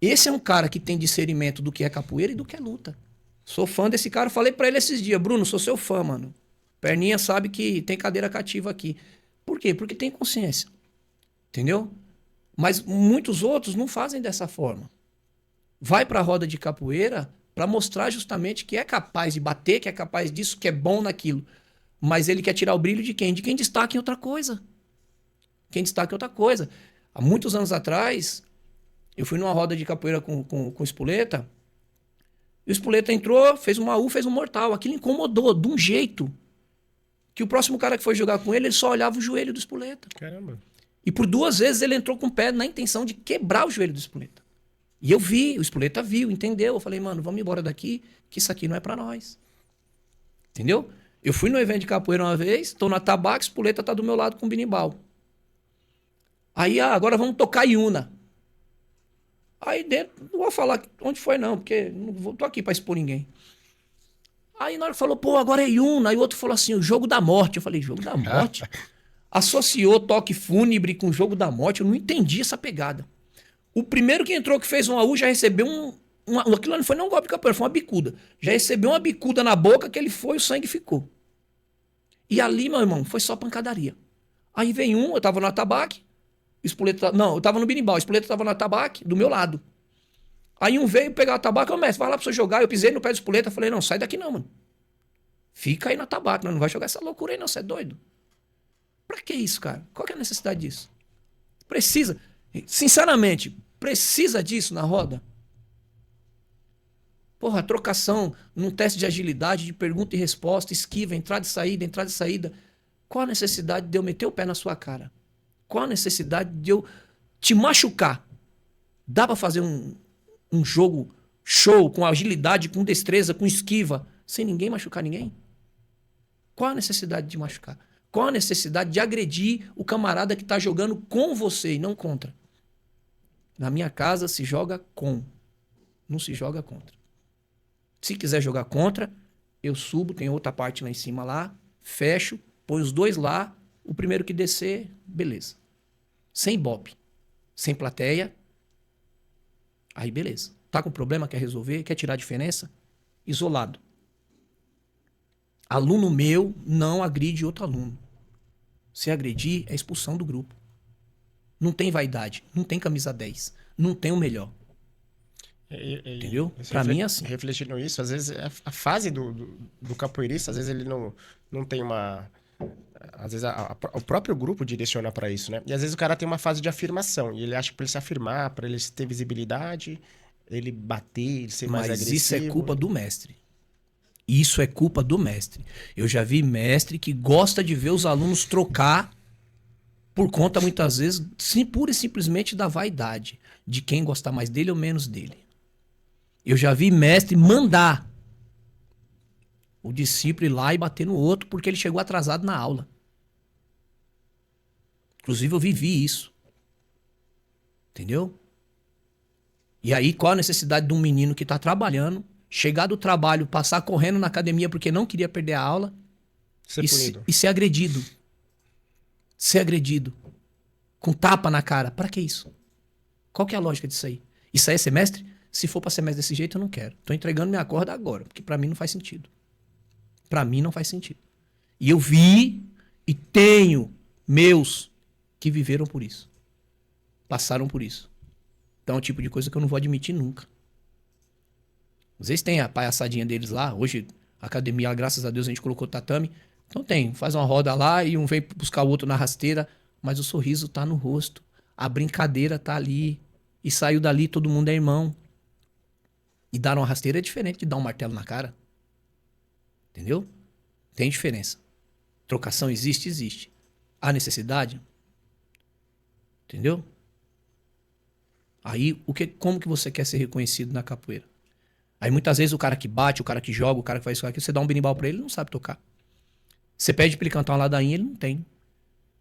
Esse é um cara que tem discernimento do que é capoeira e do que é luta. Sou fã desse cara. Falei pra ele esses dias, Bruno, sou seu fã, mano. Perninha sabe que tem cadeira cativa aqui. Por quê? Porque tem consciência. Entendeu? Mas muitos outros não fazem dessa forma. Vai pra roda de capoeira pra mostrar justamente que é capaz de bater, que é capaz disso, que é bom naquilo. Mas ele quer tirar o brilho de quem? De quem destaca em outra coisa. Quem destaca em outra coisa. Há muitos anos atrás, eu fui numa roda de capoeira com o Espoleta. E o Espoleta entrou, fez uma U, fez um mortal. Aquilo incomodou de um jeito que o próximo cara que foi jogar com ele, ele só olhava o joelho do Espoleta. Caramba. E por 2 vezes ele entrou com o pé na intenção de quebrar o joelho do Espoleta. E eu vi, o Espoleta viu, entendeu? Eu falei, mano, vamos embora daqui, que isso aqui não é pra nós. Entendeu? Eu fui no evento de capoeira uma vez, tô na tabaco, Espoleta tá do meu lado com o binimbau. Aí, agora vamos tocar Iuna. Aí dentro, não vou falar onde foi não, porque não tô aqui pra expor ninguém. Aí na hora que falou, pô, agora é Iuna. Aí o outro falou assim, o jogo da morte. Eu falei, jogo da morte? Associou toque fúnebre com o jogo da morte. Eu não entendi essa pegada. O primeiro que entrou que fez um AU já recebeu aquilo não foi nem um golpe de capoeira, foi uma bicuda. Já recebeu uma bicuda na boca que ele foi, o sangue ficou. E ali, meu irmão, foi só pancadaria. Aí vem eu tava no atabaque, não, eu tava no birimbau, o Espoleta tava no atabaque, do meu lado. Aí um veio pegar o atabaque, mestre, vai lá pra você jogar. Eu pisei no pé do Espoleta, falei, não, sai daqui não, mano. Fica aí no atabaque, não vai jogar essa loucura aí não, você é doido. Pra que isso, cara? Qual que é a necessidade disso? Precisa, sinceramente, precisa disso na roda? Porra, trocação num teste de agilidade, de pergunta e resposta, esquiva, entrada e saída, entrada e saída. Qual a necessidade de eu meter o pé na sua cara? Qual a necessidade de eu te machucar? Dá pra fazer um jogo show, com agilidade, com destreza, com esquiva, sem ninguém machucar ninguém? Qual a necessidade de machucar? Qual a necessidade de agredir o camarada que tá jogando com você e não contra? Na minha casa se joga com, não se joga contra. Se quiser jogar contra, eu subo, tem outra parte lá em cima lá, fecho, põe os dois lá, o primeiro que descer, beleza. Sem ibope, sem plateia, aí beleza. Tá com problema, quer resolver, quer tirar a diferença? Isolado. Aluno meu não agride outro aluno. Se agredir, é expulsão do grupo. Não tem vaidade, não tem camisa 10, não tem o melhor. Entendeu? Pra mim é assim. Refletindo isso, às vezes a fase do capoeirista, às vezes ele não tem uma... Às vezes o próprio grupo direciona pra isso, né? E às vezes o cara tem uma fase de afirmação. E ele acha que pra ele se afirmar, pra ele ter visibilidade, ele bater, ele ser mais agressivo. Mas isso é culpa do mestre. Isso é culpa do mestre. Eu já vi mestre que gosta de ver os alunos trocar por conta, muitas vezes, pura e simplesmente da vaidade. De quem gosta mais dele ou menos dele. Eu já vi mestre mandar o discípulo ir lá e bater no outro porque ele chegou atrasado na aula. Inclusive, eu vivi isso. Entendeu? E aí, qual a necessidade de um menino que está trabalhando, chegar do trabalho, passar correndo na academia porque não queria perder a aula e ser agredido? Ser agredido. Com tapa na cara. Para que isso? Qual que é a lógica disso aí? Isso aí é ser mestre? Se for para ser mestre desse jeito, eu não quero. Tô entregando minha corda agora, porque para mim não faz sentido. Para mim não faz sentido. E eu vi e tenho meus que viveram por isso. Passaram por isso. Então é o tipo de coisa que eu não vou admitir nunca. Às vezes tem a palhaçadinha deles lá. Hoje, a academia, graças a Deus, a gente colocou tatame. Então tem, faz uma roda lá e um vem buscar o outro na rasteira. Mas o sorriso tá no rosto. A brincadeira tá ali. E saiu dali, todo mundo é irmão. E dar uma rasteira é diferente de dar um martelo na cara. Entendeu? Tem diferença. Trocação existe? Existe. Há necessidade? Entendeu? Aí, como que você quer ser reconhecido na capoeira? Aí muitas vezes o cara que bate, o cara que joga, o cara que faz isso aqui, você dá um berimbau pra ele, ele não sabe tocar. Você pede pra ele cantar uma ladainha, ele não tem.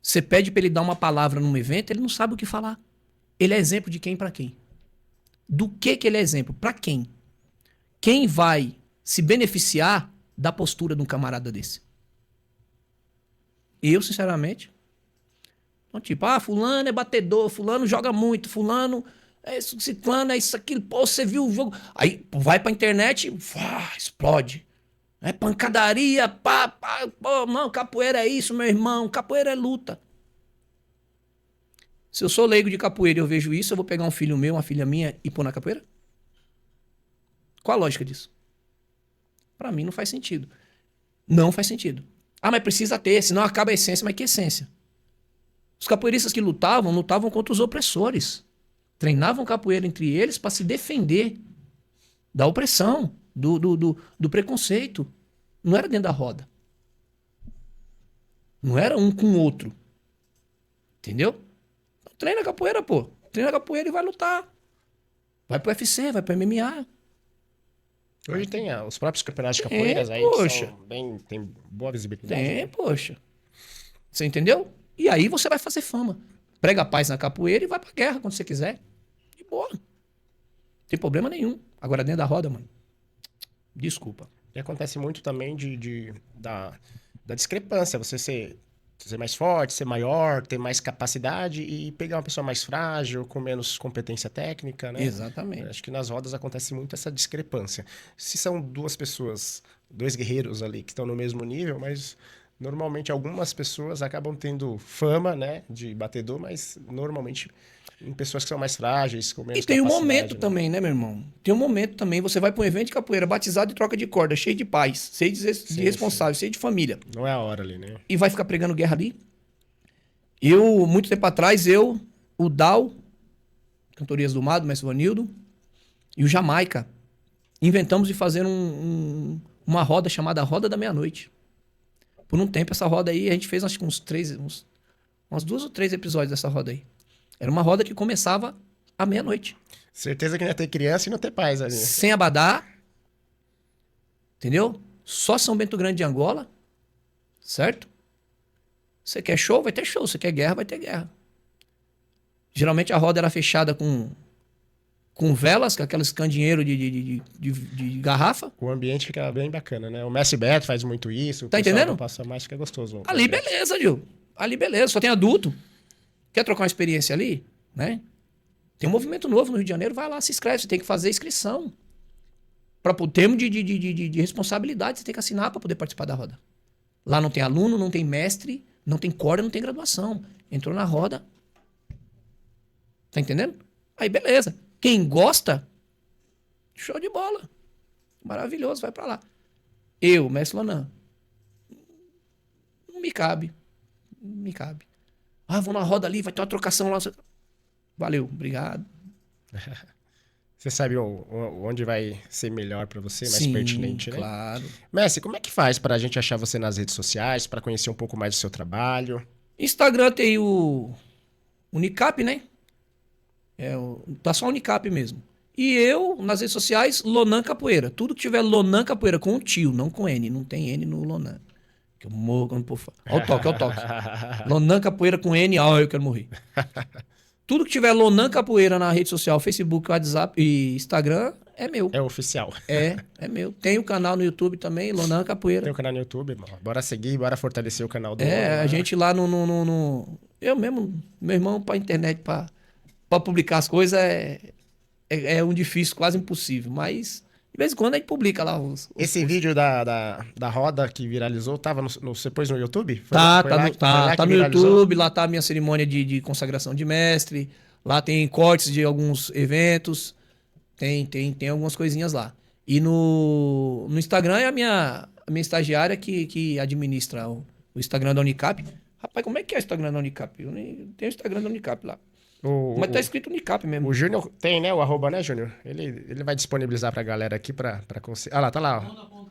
Você pede pra ele dar uma palavra num evento, ele não sabe o que falar. Ele é exemplo de quem pra quem? Do que ele é exemplo? Pra quem? Quem vai se beneficiar da postura de um camarada desse? Eu, sinceramente, então, tipo, fulano é batedor, fulano joga muito, fulano é isso, ciclano é isso, aquilo, pô, você viu o jogo. Aí vai pra internet, explode. É pancadaria, pô, não, capoeira é isso, meu irmão, capoeira é luta. Se eu sou leigo de capoeira e eu vejo isso, eu vou pegar um filho meu, uma filha minha e pôr na capoeira? Qual a lógica disso? Pra mim não faz sentido. Não faz sentido. Mas precisa ter, senão acaba a essência. Mas que essência? Os capoeiristas que lutavam contra os opressores. Treinavam capoeira entre eles para se defender da opressão, do preconceito. Não era dentro da roda. Não era um com o outro. Entendeu? Treina capoeira, pô. Treina capoeira e vai lutar. Vai pro UFC, vai pro MMA. Hoje tem os próprios campeonatos de capoeiras aí poxa. que são tem boa visibilidade. Tem, poxa. Você entendeu? E aí você vai fazer fama. Prega a paz na capoeira e vai pra guerra quando você quiser. De boa. Não tem problema nenhum. Agora dentro da roda, mano. Desculpa. E acontece muito também da discrepância. Você ser mais forte, ser maior, ter mais capacidade e pegar uma pessoa mais frágil, com menos competência técnica, né? Exatamente. Acho que nas rodas acontece muito essa discrepância. Se são duas pessoas, dois guerreiros ali que estão no mesmo nível, mas normalmente algumas pessoas acabam tendo fama, né, de batedor, mas normalmente em pessoas que são mais frágeis, com menos E tem um capacidade, momento né? também, né, meu irmão? Tem um momento também. Você vai para um evento de capoeira, batizado e troca de corda, cheio de paz, cheio de responsável, cheio de família. Não é a hora ali, né? E vai ficar pregando guerra ali? Muito tempo atrás, o Dal, Cantorias do Mar, do Mestre Vanildo, e o Jamaica, inventamos de fazer uma roda chamada Roda da Meia-Noite. Por um tempo, essa roda aí, a gente fez acho que umas 2 ou 3 episódios dessa roda aí. Era uma roda que começava à meia-noite. Certeza que não ia ter criança e não ter paz ali. Sem abadá. Entendeu? Só São Bento Grande de Angola. Certo? Você quer show? Vai ter show. Você quer guerra? Vai ter guerra. Geralmente a roda era fechada com velas, com aqueles candinheiros de garrafa. O ambiente fica bem bacana, né? O Messi Beto faz muito isso. Tá entendendo? Passa mais, fica gostoso. Ali beleza, Gil. Ali beleza. Só tem adulto. Quer trocar uma experiência ali? Né? Tem um movimento novo no Rio de Janeiro. Vai lá, se inscreve. Você tem que fazer inscrição. Para o termo de responsabilidade, você tem que assinar para poder participar da roda. Lá não tem aluno, não tem mestre, não tem corda, não tem graduação. Entrou na roda, Tá entendendo? Aí beleza. Quem gosta, show de bola. Maravilhoso, vai pra lá. Eu, mestre Lonan, não me cabe. Não me cabe. Ah, vou na roda ali, vai ter uma trocação lá. Valeu, obrigado. Você sabe onde vai ser melhor pra você, mais Sim, pertinente, né? claro. Messi, como é que faz pra gente achar você nas redes sociais, pra conhecer um pouco mais do seu trabalho? Instagram tem o Unicap, né? Tá só Unicap mesmo. E eu, nas redes sociais, Lonan Capoeira. Tudo que tiver Lonan Capoeira, com o tio, não com N. Não tem N no Lonan. Que eu morro quando o povo fala. Olha o toque, olha o toque. Lonan Capoeira com N, eu quero morrer. Tudo que tiver Lonan Capoeira na rede social, Facebook, WhatsApp e Instagram, é meu. É oficial. É meu. Tem o canal no YouTube também, Lonan Capoeira. Tem o canal no YouTube, irmão. Bora seguir, bora fortalecer o canal do A gente lá Eu mesmo, meu irmão, pra internet, pra publicar as coisas é um difícil, quase impossível. Mas, de vez em quando, a gente publica lá Esse vídeo da roda que viralizou, tava você pôs no YouTube? Tá que no viralizou? YouTube, lá tá a minha cerimônia de consagração de mestre, lá tem cortes de alguns eventos, tem algumas coisinhas lá. E no Instagram é a minha estagiária que administra o Instagram da Unicap. Rapaz, como é que é o Instagram da Unicap? Eu nem tenho o Instagram da Unicap lá. Mas tá escrito Unicap mesmo. O Júnior tem, né? O arroba, né, Júnior? Ele vai disponibilizar pra galera aqui pra conseguir. Ah lá, tá lá, ó.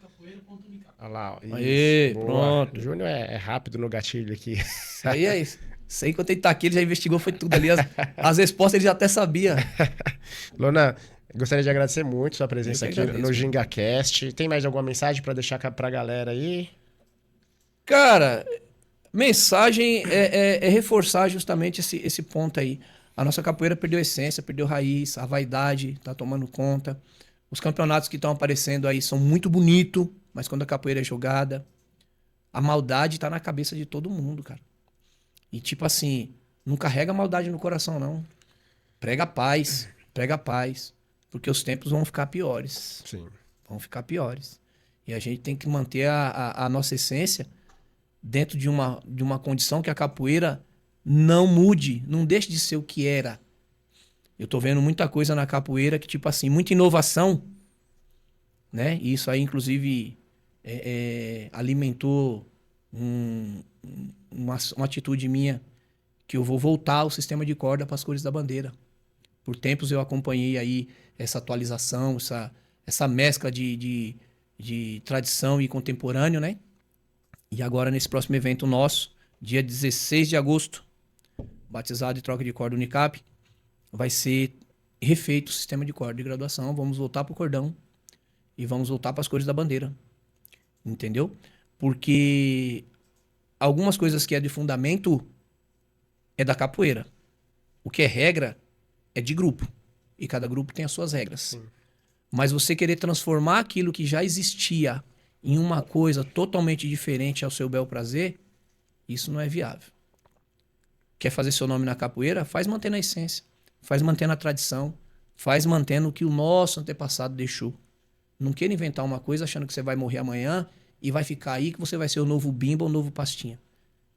Olha lá, ó. Isso, Aê, boa. pronto. O Júnior é rápido no gatilho aqui. Isso aí é isso. Isso aí, quando ele tá aqui, ele já investigou, foi tudo ali. As respostas ele já até sabia. Lona, gostaria de agradecer muito sua presença Eu que aqui agradeço, no GingaCast. Tem mais alguma mensagem pra deixar pra galera aí? Cara, mensagem é reforçar justamente esse ponto aí. A nossa capoeira perdeu a essência, perdeu raiz, a vaidade tá tomando conta. Os campeonatos que estão aparecendo aí são muito bonitos, mas quando a capoeira é jogada, a maldade tá na cabeça de todo mundo, cara. E tipo assim, não carrega maldade no coração, não. Prega paz, porque os tempos vão ficar piores. Sim. Vão ficar piores. E a gente tem que manter a nossa essência dentro de uma condição que a capoeira não mude, não deixe de ser o que era. Eu tô vendo muita coisa na capoeira que, tipo assim, muita inovação, né? E isso aí, inclusive, alimentou uma atitude minha que eu vou voltar ao sistema de corda para as cores da bandeira. Por tempos eu acompanhei aí essa atualização, essa mescla de tradição e contemporâneo, né? E agora, nesse próximo evento nosso, dia 16 de agosto, batizado e troca de corda Unicap, vai ser refeito o sistema de corda de graduação. Vamos voltar para o cordão e vamos voltar para as cores da bandeira. Entendeu? Porque algumas coisas que é de fundamento é da capoeira. O que é regra é de grupo. E cada grupo tem as suas regras. Sim. Mas você querer transformar aquilo que já existia em uma coisa totalmente diferente ao seu bel prazer, isso não é viável. Quer fazer seu nome na capoeira? Faz mantendo a essência. Faz mantendo a tradição. Faz mantendo o que o nosso antepassado deixou. Não queira inventar uma coisa achando que você vai morrer amanhã e vai ficar aí que você vai ser o novo Bimba ou o novo Pastinha.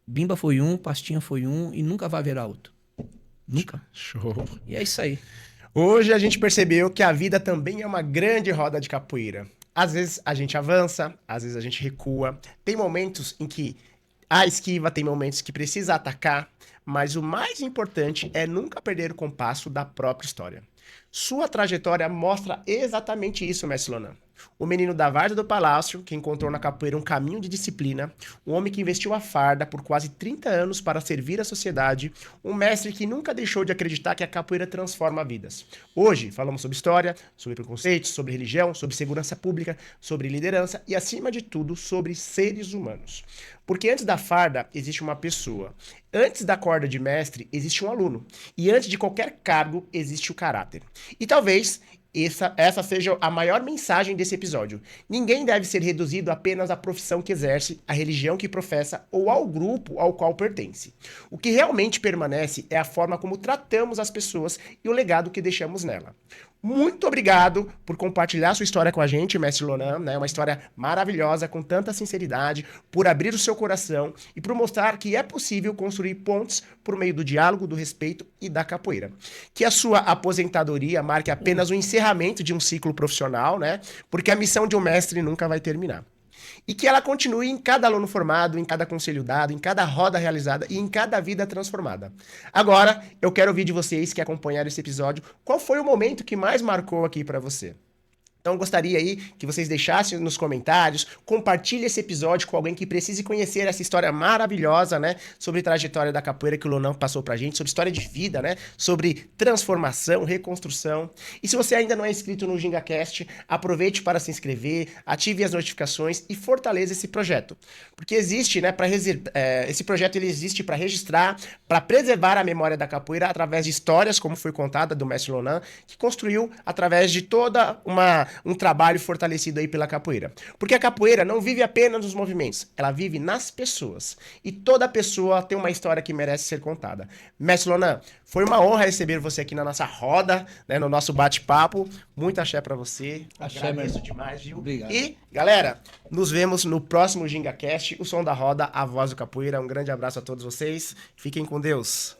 Bimba foi um, Pastinha foi um e nunca vai haverá outro. Nunca. Show. E é isso aí. Hoje a gente percebeu que a vida também é uma grande roda de capoeira. Às vezes a gente avança, às vezes a gente recua. Tem momentos em que a esquiva, tem momentos que precisa atacar, mas o mais importante é nunca perder o compasso da própria história. Sua trajetória mostra exatamente isso, mestre Lonan. O menino da Várzea do Palácio, que encontrou na capoeira um caminho de disciplina, um homem que investiu a farda por quase 30 anos para servir a sociedade, um mestre que nunca deixou de acreditar que a capoeira transforma vidas. Hoje falamos sobre história, sobre preconceitos, sobre religião, sobre segurança pública, sobre liderança e, acima de tudo, sobre seres humanos. Porque antes da farda existe uma pessoa, antes da corda de mestre existe um aluno, e antes de qualquer cargo existe o caráter. E talvez essa seja a maior mensagem desse episódio. Ninguém deve ser reduzido apenas à profissão que exerce, à religião que professa ou ao grupo ao qual pertence. O que realmente permanece é a forma como tratamos as pessoas e o legado que deixamos nela. Muito obrigado por compartilhar sua história com a gente, Mestre Lonan, né? Uma história maravilhosa, com tanta sinceridade, por abrir o seu coração e por mostrar que é possível construir pontes por meio do diálogo, do respeito e da capoeira. Que a sua aposentadoria marque apenas o encerramento de um ciclo profissional, né? Porque a missão de um mestre nunca vai terminar. E que ela continue em cada aluno formado, em cada conselho dado, em cada roda realizada e em cada vida transformada. Agora, eu quero ouvir de vocês que acompanharam esse episódio, qual foi o momento que mais marcou aqui para você? Então, gostaria aí que vocês deixassem nos comentários, compartilhe esse episódio com alguém que precise conhecer essa história maravilhosa, né? Sobre a trajetória da capoeira que o Lonan passou pra gente, sobre história de vida, né? Sobre transformação, reconstrução. E se você ainda não é inscrito no GingaCast, aproveite para se inscrever, ative as notificações e fortaleça esse projeto. Porque existe, né? Esse projeto ele existe para registrar, para preservar a memória da capoeira através de histórias, como foi contada do mestre Lonan, que construiu através de toda um trabalho fortalecido aí pela capoeira. Porque a capoeira não vive apenas nos movimentos, ela vive nas pessoas. E toda pessoa tem uma história que merece ser contada. Mestre Lonan, foi uma honra receber você aqui na nossa roda, né, no nosso bate-papo. Muito axé pra você. Axé, agradeço demais, viu? Obrigado. E, galera, nos vemos no próximo GingaCast, o som da roda, a voz do capoeira. Um grande abraço a todos vocês. Fiquem com Deus.